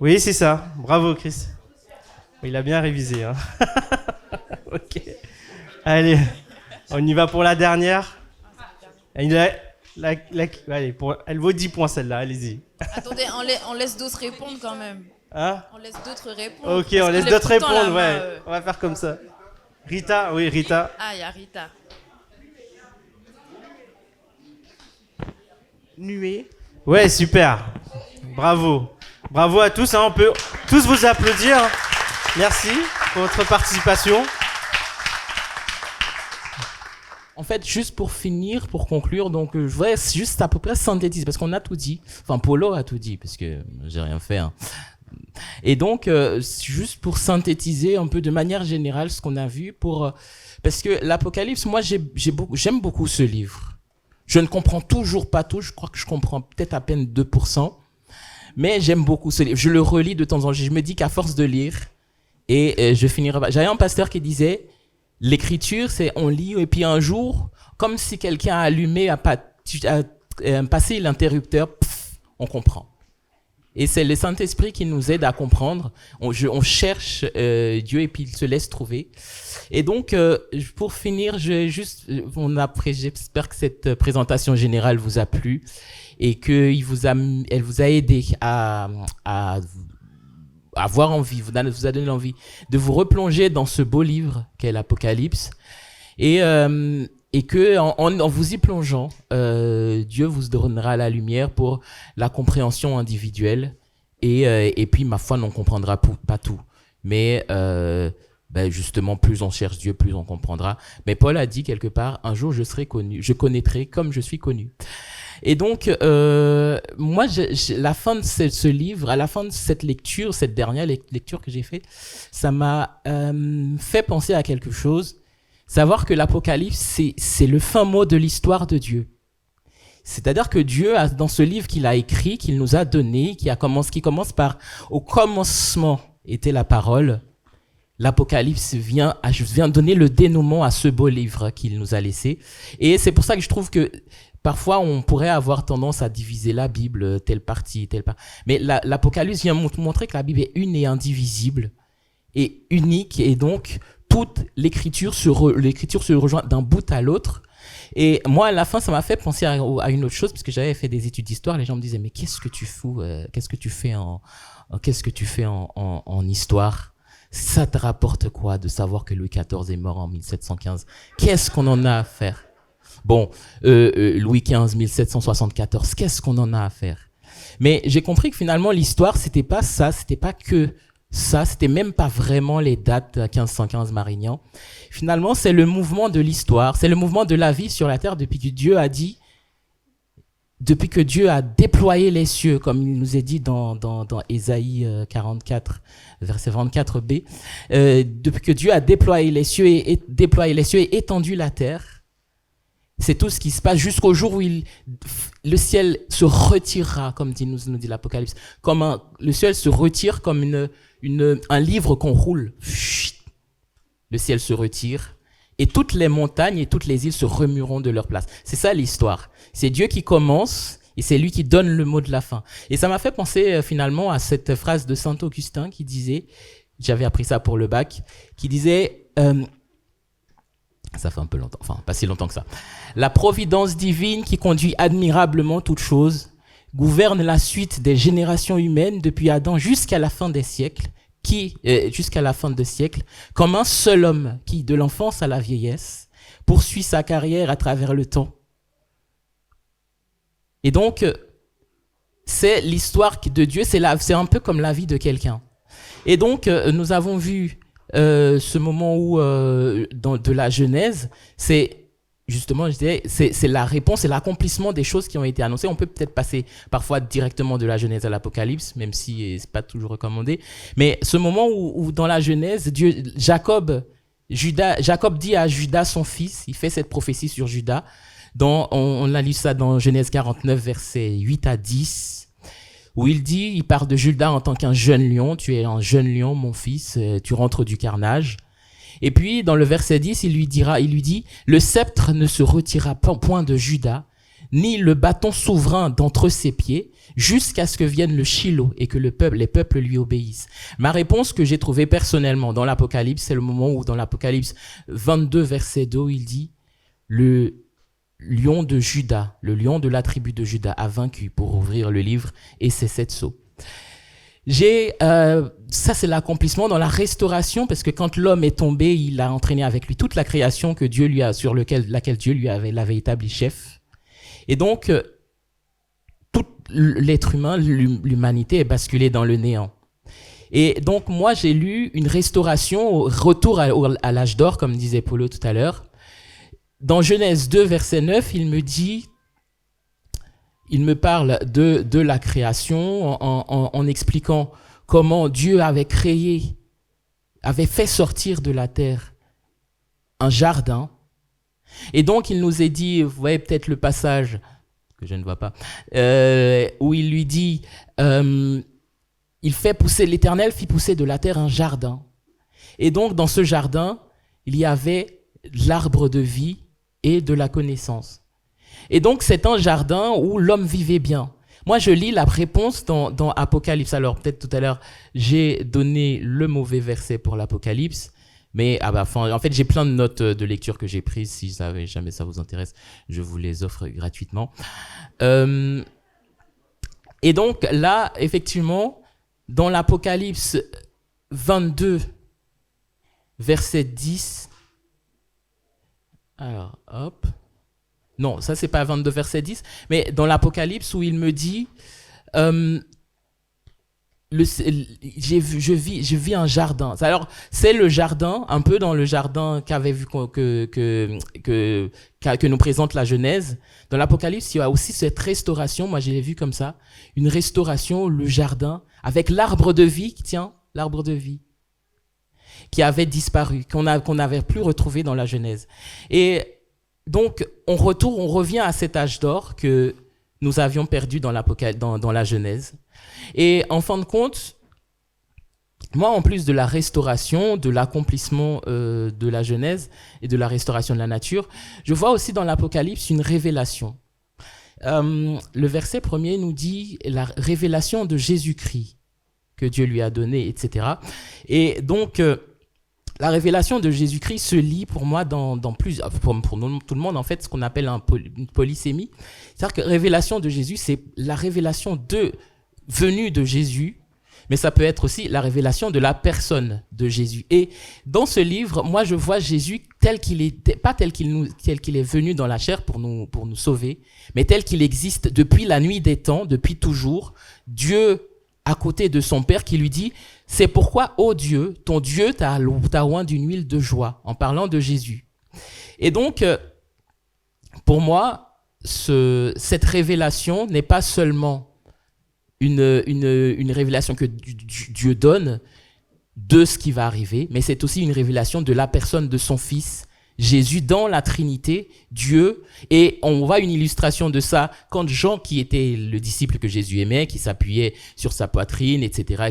Oui, c'est ça. Bravo, Chris. Il a bien révisé. Hein. Ok. Allez, on y va pour la dernière. Allez, elle vaut 10 points celle-là, allez-y. Attendez, on laisse d'autres répondre quand même. Hein? On laisse d'autres répondre. Ok, on laisse d'autres répondre, ouais. On va faire comme ça. Rita, oui, Rita. Ah, il y a Rita. Nuée. Ouais, super. Bravo. Bravo à tous, hein. On peut tous vous applaudir. Merci pour votre participation. En fait, juste pour finir, pour conclure, donc je voudrais juste à peu près synthétiser, parce qu'on a tout dit. Enfin, Polo a tout dit, parce que j'ai rien fait. Hein. Et donc, juste pour synthétiser un peu de manière générale ce qu'on a vu, parce que l'Apocalypse, moi, j'aime beaucoup ce livre. Je ne comprends toujours pas tout, je crois que je comprends peut-être à peine 2%, mais j'aime beaucoup ce livre. Je le relis de temps en temps, je me dis qu'à force de lire, et je finirai pas. J'avais un pasteur qui disait, l'écriture, c'est on lit, et puis un jour, comme si quelqu'un a allumé, a passé l'interrupteur, on comprend. Et c'est le Saint-Esprit qui nous aide à comprendre. On cherche Dieu et puis il se laisse trouver. Et donc, pour finir, j'espère que cette présentation générale vous a plu et qu'elle vous a aidé à avoir envie, vous a donné l'envie de vous replonger dans ce beau livre qu'est l'Apocalypse. Et que en vous y plongeant, Dieu vous donnera la lumière pour la compréhension individuelle et puis ma foi n'en comprendra pas tout, mais justement plus on cherche Dieu, plus on comprendra. Mais Paul a dit quelque part, un jour je serai connu, je connaîtrai comme je suis connu. Et donc moi, la fin de ce livre, à la fin de cette lecture, cette dernière lecture que j'ai faite, ça m'a fait penser à quelque chose. Savoir que l'Apocalypse, c'est le fin mot de l'histoire de Dieu. C'est-à-dire que Dieu, dans ce livre qu'il a écrit, qu'il nous a donné, qui commence par « Au commencement était la parole », l'Apocalypse vient donner le dénouement à ce beau livre qu'il nous a laissé. Et c'est pour ça que je trouve que parfois, on pourrait avoir tendance à diviser la Bible, telle partie. Mais l'Apocalypse vient montrer que la Bible est une et indivisible et unique, et donc toute l'écriture se rejoint d'un bout à l'autre. Et moi, à la fin, ça m'a fait penser à une autre chose, parce que j'avais fait des études d'histoire. Les gens me disaient, mais qu'est-ce que tu fous, qu'est-ce que tu fais en histoire? Ça te rapporte quoi de savoir que Louis XIV est mort en 1715? Qu'est-ce qu'on en a à faire? Bon, Louis XV, 1774, qu'est-ce qu'on en a à faire? Mais j'ai compris que finalement, l'histoire, c'était pas ça, c'était pas que ça, c'était même pas vraiment les dates 1515 Marignan. Finalement, c'est le mouvement de l'histoire, c'est le mouvement de la vie sur la terre depuis que Dieu a dit, depuis que Dieu a déployé les cieux, comme il nous est dit dans Ésaïe 44, verset 24b, depuis que Dieu a déployé les cieux et étendu la terre. C'est tout ce qui se passe jusqu'au jour où le ciel se retirera, comme nous dit l'Apocalypse. Le ciel se retire comme un livre qu'on roule. Chut, le ciel se retire et toutes les montagnes et toutes les îles se remueront de leur place. C'est ça l'histoire. C'est Dieu qui commence et c'est lui qui donne le mot de la fin. Et ça m'a fait penser finalement à cette phrase de Saint Augustin qui disait, j'avais appris ça pour le bac, qui disait... ça fait un peu longtemps, enfin pas si longtemps que ça. La providence divine qui conduit admirablement toutes choses gouverne la suite des générations humaines depuis Adam jusqu'à la fin des siècles, comme un seul homme qui, de l'enfance à la vieillesse, poursuit sa carrière à travers le temps. Et donc, c'est l'histoire de Dieu, c'est un peu comme la vie de quelqu'un. Et donc, nous avons vu ce moment où, de la Genèse, c'est justement, je dirais, c'est la réponse, c'est l'accomplissement des choses qui ont été annoncées. On peut peut-être passer parfois directement de la Genèse à l'Apocalypse, même si c'est pas toujours recommandé. Mais ce moment où dans la Genèse, Jacob dit à Judas, son fils, il fait cette prophétie sur Judas. On a lu ça dans Genèse 49, versets 8 à 10. Où il part de Judas en tant qu'un jeune lion. Tu es un jeune lion, mon fils, tu rentres du carnage. Et puis, dans le verset 10, il lui dit, le sceptre ne se retirera point de Judas, ni le bâton souverain d'entre ses pieds, jusqu'à ce que vienne le Shiloh et que les peuples lui obéissent. Ma réponse que j'ai trouvée personnellement dans l'Apocalypse, c'est le moment où, dans l'Apocalypse 22, verset 2, il dit, le lion de Juda, le lion de la tribu de Juda a vaincu pour ouvrir le livre et ses 7 sceaux. Ça c'est l'accomplissement dans la restauration, parce que quand l'homme est tombé, il a entraîné avec lui toute la création que Dieu sur laquelle Dieu l'avait établi chef. Et donc, tout l'être humain, l'humanité est basculée dans le néant. Et donc moi j'ai lu une restauration, retour à l'âge d'or, comme disait Polo tout à l'heure. Dans Genèse 2, verset 9, il me parle de la création en expliquant comment Dieu avait fait sortir de la terre un jardin. Et donc, il nous est dit, vous voyez peut-être le passage que je ne vois pas, où il lui dit, l'Éternel fit pousser de la terre un jardin. Et donc, dans ce jardin, il y avait l'arbre de vie et de la connaissance. Et donc, c'est un jardin où l'homme vivait bien. Moi, je lis la réponse dans Apocalypse. Alors, peut-être tout à l'heure, j'ai donné le mauvais verset pour l'Apocalypse, mais en fait, j'ai plein de notes de lecture que j'ai prises. Si jamais ça vous intéresse, je vous les offre gratuitement. Et donc, là, effectivement, dans l'Apocalypse 22, verset 10, alors, hop. Non, ça, c'est pas 22, verset 10. Mais dans l'Apocalypse où il me dit, je vis un jardin. Alors, c'est le jardin, un peu dans le jardin qu'avait vu que nous présente la Genèse. Dans l'Apocalypse, il y a aussi cette restauration. Moi, je l'ai vu comme ça. Une restauration, le jardin, avec l'arbre de vie, l'arbre de vie, qui avait disparu, qu'on n'avait plus retrouvé dans la Genèse. Et donc, on revient à cet âge d'or que nous avions perdu dans la Genèse. Et en fin de compte, moi, en plus de la restauration, de l'accomplissement de la Genèse et de la restauration de la nature, je vois aussi dans l'Apocalypse une révélation. Le verset premier nous dit la révélation de Jésus-Christ que Dieu lui a donnée, etc. Et donc, la révélation de Jésus-Christ se lit pour moi pour tout le monde, en fait, ce qu'on appelle une polysémie. C'est-à-dire que révélation de Jésus, c'est la révélation venue de Jésus, mais ça peut être aussi la révélation de la personne de Jésus. Et dans ce livre, moi, je vois Jésus tel qu'il est, pas tel qu'il est venu dans la chair pour nous sauver, mais tel qu'il existe depuis la nuit des temps, depuis toujours. Dieu à côté de son père qui lui dit « C'est pourquoi, ô Dieu, ton Dieu t'a oint d'une huile de joie », en parlant de Jésus. Et donc, pour moi, cette révélation n'est pas seulement une révélation que Dieu donne de ce qui va arriver, mais c'est aussi une révélation de la personne de son Fils, Jésus, dans la Trinité, Dieu. Et on voit une illustration de ça quand Jean, qui était le disciple que Jésus aimait, qui s'appuyait sur sa poitrine, etc.,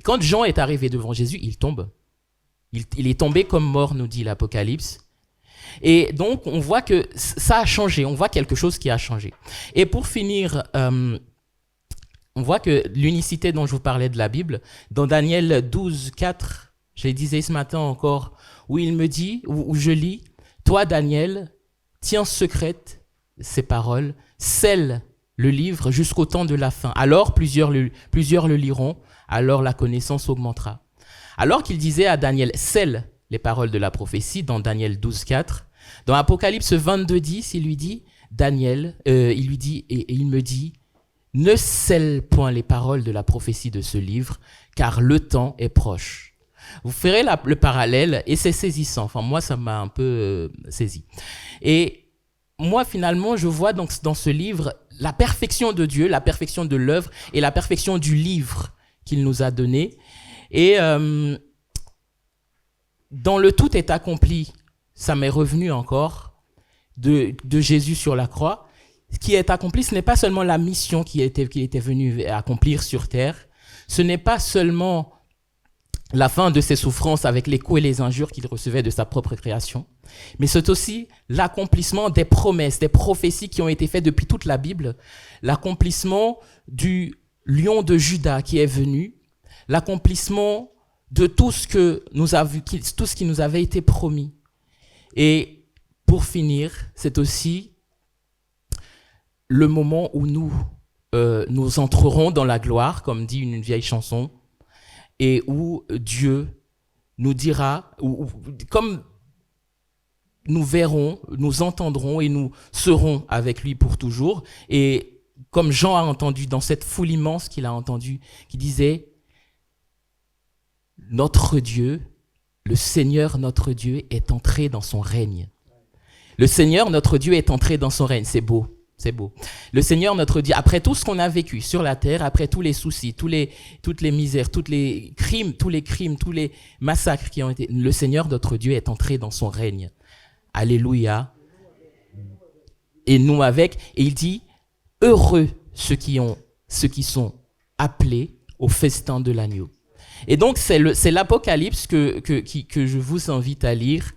quand Jean est arrivé devant Jésus, il tombe. Il est tombé comme mort, nous dit l'Apocalypse. Et donc, on voit que ça a changé, on voit quelque chose qui a changé. Et pour finir, on voit que l'unicité dont je vous parlais de la Bible, dans Daniel 12, 4, je le disais ce matin encore, où il me dit, où je lis, « Toi, Daniel, tiens secrète ces paroles, scelle le livre jusqu'au temps de la fin. Alors plusieurs le liront, alors la connaissance augmentera. » Alors qu'il disait à Daniel, scelle les paroles de la prophétie dans Daniel 12, 4. Dans Apocalypse 22, 10, il lui dit, Daniel, il lui dit, et il me dit, ne scelle point les paroles de la prophétie de ce livre, car le temps est proche. Vous ferez le parallèle, et c'est saisissant. Enfin, moi, ça m'a un peu saisi. Et moi, finalement, je vois donc dans ce livre la perfection de Dieu, la perfection de l'œuvre et la perfection du livre qu'il nous a donné. Et dans le tout est accompli, ça m'est revenu encore, de Jésus sur la croix. Ce qui est accompli, ce n'est pas seulement la mission qu'il était venu accomplir sur terre, ce n'est pas seulement la fin de ses souffrances avec les coups et les injures qu'il recevait de sa propre création, mais c'est aussi l'accomplissement des promesses, des prophéties qui ont été faites depuis toute la Bible, l'accomplissement du lion de Juda qui est venu, l'accomplissement de tout ce qui nous avait été promis. Et pour finir, c'est aussi le moment où nous entrerons dans la gloire, comme dit une vieille chanson, et où Dieu nous dira, comme nous verrons, nous entendrons et nous serons avec lui pour toujours. Et comme Jean a entendu dans cette foule immense qu'il a entendue, qui disait « Notre Dieu, le Seigneur notre Dieu est entré dans son règne. » Le Seigneur notre Dieu est entré dans son règne, c'est beau. C'est beau. Le Seigneur notre Dieu, après tout ce qu'on a vécu sur la terre, après tous les soucis, toutes les misères, tous les crimes, tous les massacres qui ont été, le Seigneur notre Dieu est entré dans son règne. Alléluia. Et nous avec, et il dit, heureux ceux qui sont appelés au festin de l'agneau. Et donc c'est l'Apocalypse que je vous invite à lire.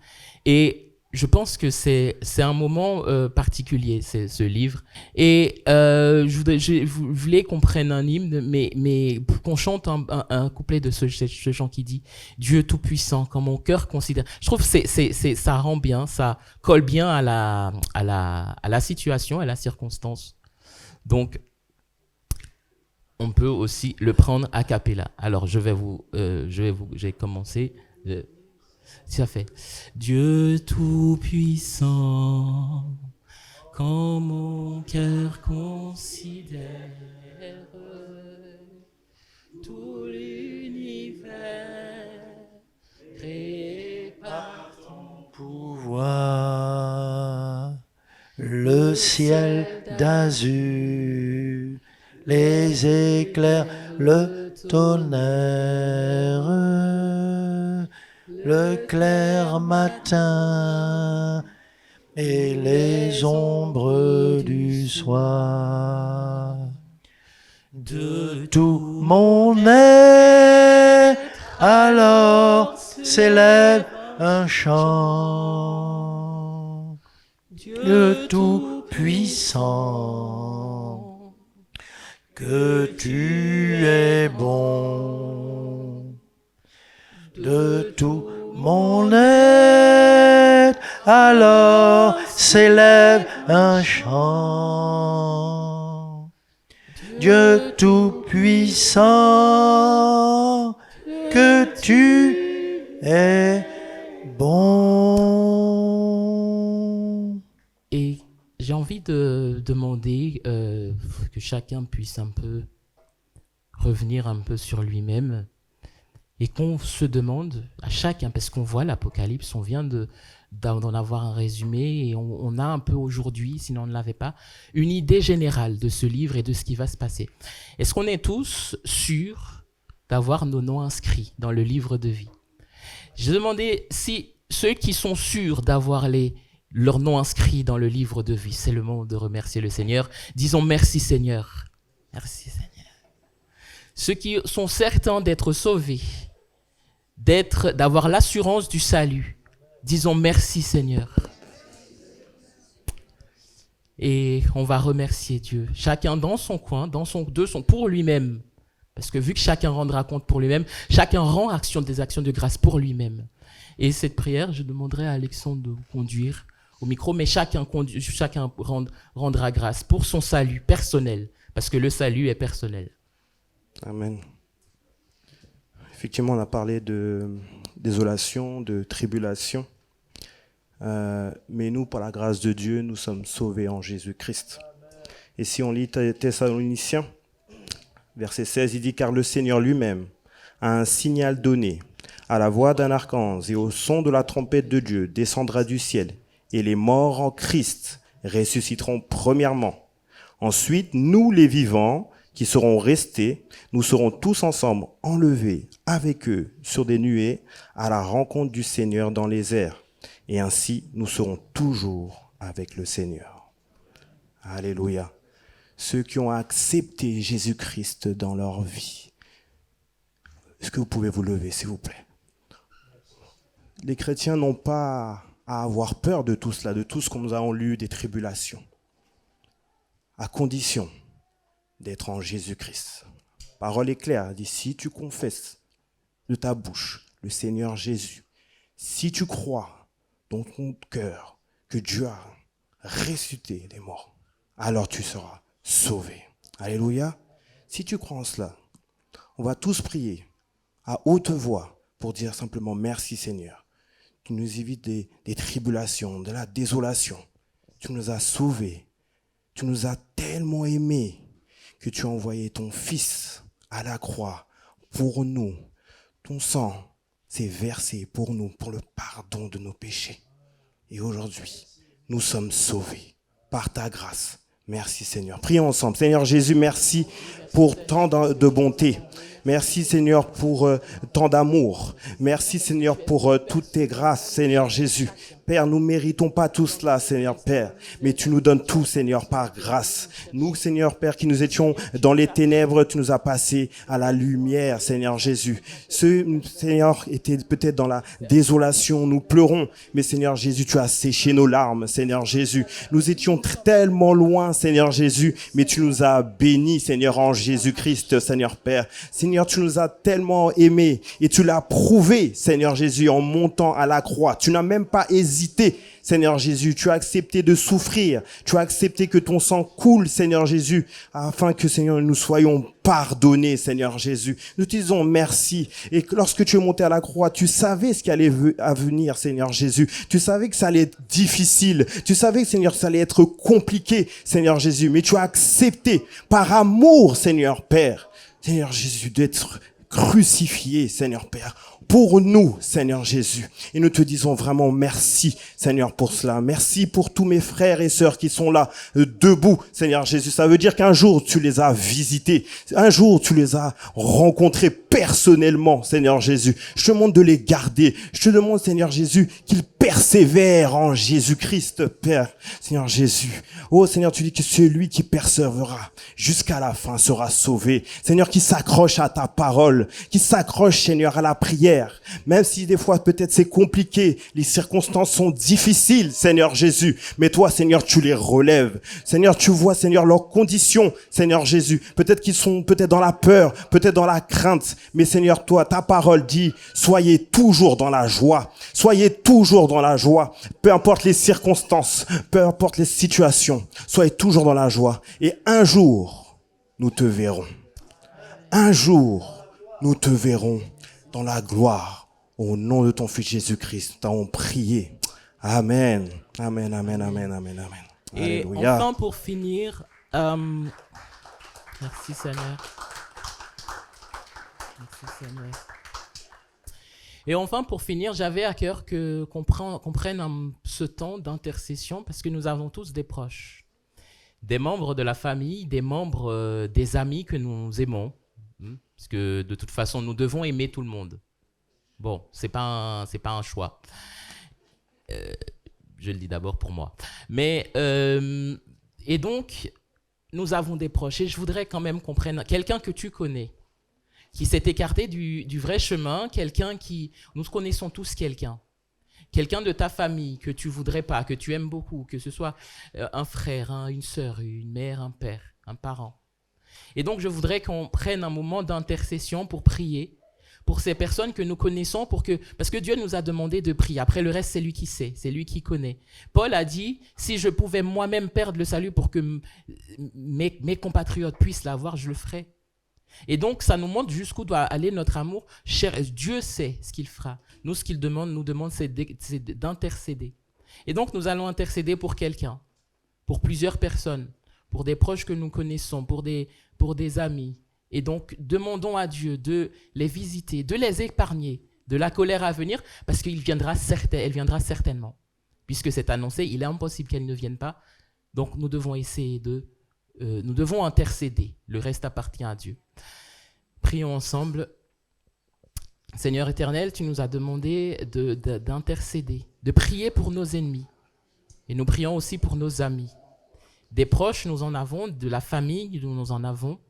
Et je pense que c'est un moment particulier, ce livre. Et je voulais qu'on prenne un hymne, mais qu'on chante un couplet de ce chant qui dit « Dieu Tout-Puissant, quand mon cœur considère ». Je trouve que ça rend bien, ça colle bien à la situation, à la circonstance. Donc, on peut aussi le prendre a cappella. Alors, j'ai commencé. Ça fait Dieu Tout-Puissant, quand mon cœur considère tout l'univers créé par ton pouvoir, le ciel d'azur, les éclairs, le tonnerre, le clair matin et les ombres du soir. De tout mon être, alors s'élève un chant. Dieu Tout-Puissant, que tu es bon. De tout mon être, alors s'élève un chant. Dieu Tout-Puissant, que tu es bon. Et j'ai envie de demander que chacun puisse un peu revenir un peu sur lui-même et qu'on se demande à chacun, parce qu'on voit l'Apocalypse, on vient d'en avoir un résumé et on a un peu aujourd'hui, sinon on ne l'avait pas, une idée générale de ce livre et de ce qui va se passer. Est-ce qu'on est tous sûrs d'avoir nos noms inscrits dans le livre de vie? J'ai demandé si ceux qui sont sûrs d'avoir leurs noms inscrits dans le livre de vie, c'est le moment de remercier le Seigneur. Disons merci Seigneur. Merci Seigneur. Ceux qui sont certains d'être sauvés, d'avoir l'assurance du salut, disons merci Seigneur. Et on va remercier Dieu. Chacun dans son coin, pour lui-même. Parce que vu que chacun rendra compte pour lui-même, chacun rend des actions de grâce pour lui-même. Et cette prière, je demanderai à Alexandre de conduire au micro, mais chacun rendra grâce pour son salut personnel. Parce que le salut est personnel. Amen. Effectivement, on a parlé de désolation, de tribulation. Mais nous, par la grâce de Dieu, nous sommes sauvés en Jésus-Christ. Et si on lit Thessaloniciens, verset 16, il dit « Car le Seigneur lui-même a un signal donné. À la voix d'un archange et au son de la trompette de Dieu descendra du ciel. Et les morts en Christ ressusciteront premièrement. Ensuite, nous les vivants, qui seront restés, nous serons tous ensemble enlevés avec eux sur des nuées à la rencontre du Seigneur dans les airs. Et ainsi, nous serons toujours avec le Seigneur. » Alléluia. Ceux qui ont accepté Jésus-Christ dans leur vie. Est-ce que vous pouvez vous lever, s'il vous plaît? Les chrétiens n'ont pas à avoir peur de tout cela, de tout ce que nous avons lu, des tribulations. À condition d'être en Jésus-Christ. La parole est claire, elle dit, si tu confesses de ta bouche le Seigneur Jésus, si tu crois dans ton cœur que Dieu a ressuscité des morts, alors tu seras sauvé. Alléluia. Si tu crois en cela, on va tous prier à haute voix pour dire simplement merci Seigneur. Tu nous évites des tribulations, de la désolation. Tu nous as sauvés. Tu nous as tellement aimés que tu as envoyé ton Fils à la croix pour nous. Ton sang s'est versé pour nous, pour le pardon de nos péchés. Et aujourd'hui, nous sommes sauvés par ta grâce. Merci Seigneur. Prions ensemble. Seigneur Jésus, merci pour tant de bonté. Merci Seigneur pour tant d'amour. Merci Seigneur pour toutes tes grâces, Seigneur Jésus. Père, nous ne méritons pas tout cela, Seigneur Père, mais tu nous donnes tout, Seigneur, par grâce. Nous, Seigneur Père, qui nous étions dans les ténèbres, tu nous as passés à la lumière, Seigneur Jésus. Ceux, Seigneur, étaient peut-être dans la désolation, nous pleurons, mais Seigneur Jésus, tu as séché nos larmes, Seigneur Jésus. Nous étions tellement loin, Seigneur Jésus, mais tu nous as bénis, Seigneur, en Jésus-Christ, Seigneur Père. Seigneur, tu nous as tellement aimés et tu l'as prouvé, Seigneur Jésus, en montant à la croix. Tu n'as même pas hésité, Seigneur Jésus. Tu as accepté de souffrir. Tu as accepté que ton sang coule, Seigneur Jésus, afin que, Seigneur, nous soyons pardonnés, Seigneur Jésus. Nous te disons merci. Et lorsque tu es monté à la croix, tu savais ce qui allait venir, Seigneur Jésus. Tu savais que ça allait être difficile. Tu savais, Seigneur, que ça allait être compliqué, Seigneur Jésus. Mais tu as accepté, par amour, Seigneur Père, Seigneur Jésus, d'être crucifié, Seigneur Père, pour nous, Seigneur Jésus. Et nous te disons vraiment merci, Seigneur, pour cela. Merci pour tous mes frères et sœurs qui sont là, debout, Seigneur Jésus. Ça veut dire qu'un jour, tu les as visités. Un jour, tu les as rencontrés personnellement, Seigneur Jésus. Je te demande de les garder. Je te demande, Seigneur Jésus, qu'ils persévèrent en Jésus-Christ, Père. Seigneur Jésus. Oh, Seigneur, tu dis que celui qui persévérera jusqu'à la fin sera sauvé. Seigneur, qui s'accroche à ta parole, qui s'accroche, Seigneur, à la prière. Même si des fois peut-être c'est compliqué, les circonstances sont difficiles, Seigneur Jésus, mais toi, Seigneur, tu les relèves. Seigneur, tu vois, Seigneur, leurs conditions, Seigneur Jésus. Peut-être qu'ils sont peut-être dans la peur, peut-être dans la crainte, mais Seigneur, toi, ta parole dit, soyez toujours dans la joie. Soyez toujours dans la joie. Peu importe les circonstances, peu importe les situations, soyez toujours dans la joie. Et un jour, nous te verrons. Un jour, nous te verrons dans la gloire, au nom de ton Fils Jésus-Christ. Nous t'avons prié. Amen. Amen, amen, amen, amen, amen. Et Alléluia. enfin, pour finir, merci Seigneur. Merci Seigneur. Et enfin, pour finir, j'avais à cœur qu'on prenne ce temps d'intercession parce que nous avons tous des proches, des membres de la famille, des membres des amis que nous aimons. Parce que de toute façon, nous devons aimer tout le monde. Bon, c'est pas un choix. Je le dis d'abord pour moi. Mais, et donc, nous avons des proches. Et je voudrais quand même qu'on prenne quelqu'un que tu connais, qui s'est écarté du vrai chemin, quelqu'un qui... Nous connaissons tous quelqu'un. Quelqu'un de ta famille que tu voudrais pas, que tu aimes beaucoup, que ce soit un frère, une sœur, une mère, un père, un parent. Et donc, je voudrais qu'on prenne un moment d'intercession pour prier pour ces personnes que nous connaissons, parce que Dieu nous a demandé de prier. Après, le reste, c'est lui qui sait, c'est lui qui connaît. Paul a dit, si je pouvais moi-même perdre le salut pour que mes compatriotes puissent l'avoir, je le ferais. Et donc, ça nous montre jusqu'où doit aller notre amour. Dieu sait ce qu'il fera. Nous, ce qu'il nous demande, c'est d'intercéder. Et donc, nous allons intercéder pour quelqu'un, pour plusieurs personnes, pour des proches que nous connaissons, pour des amis. Et donc, demandons à Dieu de les visiter, de les épargner de la colère à venir, parce qu'elle viendra certainement. Puisque c'est annoncé, il est impossible qu'elle ne vienne pas. Donc, nous devons essayer nous devons intercéder. Le reste appartient à Dieu. Prions ensemble. Seigneur éternel, tu nous as demandé d'intercéder, de prier pour nos ennemis. Et nous prions aussi pour nos amis. Des proches, nous en avons, de la famille, nous en avons.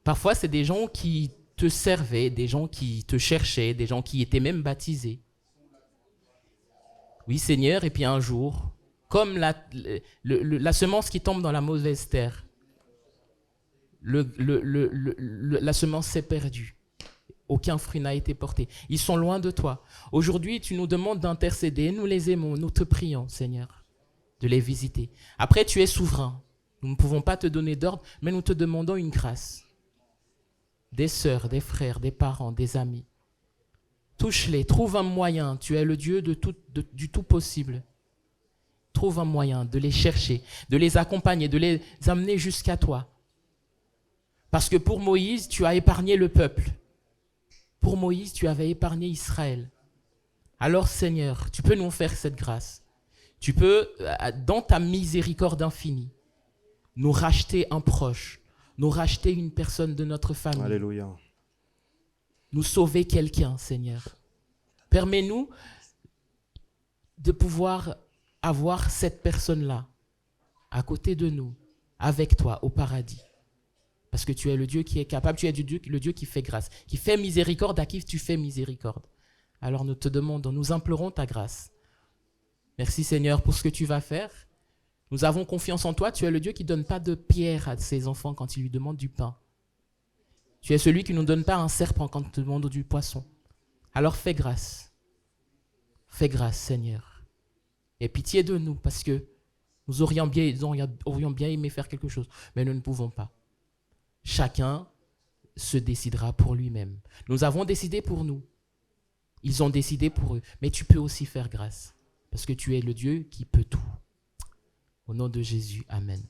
Parfois, c'est des gens qui te servaient, des gens qui te cherchaient, des gens qui étaient même baptisés. Oui, Seigneur, et puis un jour, comme la semence qui tombe dans la mauvaise terre, la semence s'est perdue. Aucun fruit n'a été porté. Ils sont loin de toi. Aujourd'hui, tu nous demandes d'intercéder. Nous les aimons. Nous te prions, Seigneur, de les visiter. Après, tu es souverain. Nous ne pouvons pas te donner d'ordre, mais nous te demandons une grâce. Des sœurs, des frères, des parents, des amis. Touche-les. Trouve un moyen. Tu es le Dieu du tout possible. Trouve un moyen de les chercher, de les accompagner, de les amener jusqu'à toi. Parce que pour Moïse, tu as épargné le peuple. Pour Moïse, tu avais épargné Israël. Alors, Seigneur, tu peux nous faire cette grâce. Tu peux, dans ta miséricorde infinie, nous racheter un proche, nous racheter une personne de notre famille. Alléluia. Nous sauver quelqu'un, Seigneur. Permets-nous de pouvoir avoir cette personne-là à côté de nous, avec toi, au paradis. Parce que tu es le Dieu qui est capable, tu es le Dieu qui fait grâce, qui fait miséricorde à qui tu fais miséricorde. Alors nous te demandons, nous implorons ta grâce. Merci Seigneur pour ce que tu vas faire. Nous avons confiance en toi, tu es le Dieu qui ne donne pas de pierre à ses enfants quand ils lui demandent du pain. Tu es celui qui ne nous donne pas un serpent quand il te demande du poisson. Alors fais grâce. Fais grâce Seigneur. Et pitié de nous parce que nous aurions bien aimé faire quelque chose, mais nous ne pouvons pas. Chacun se décidera pour lui-même. Nous avons décidé pour nous. Ils ont décidé pour eux. Mais tu peux aussi faire grâce. Parce que tu es le Dieu qui peut tout. Au nom de Jésus, Amen.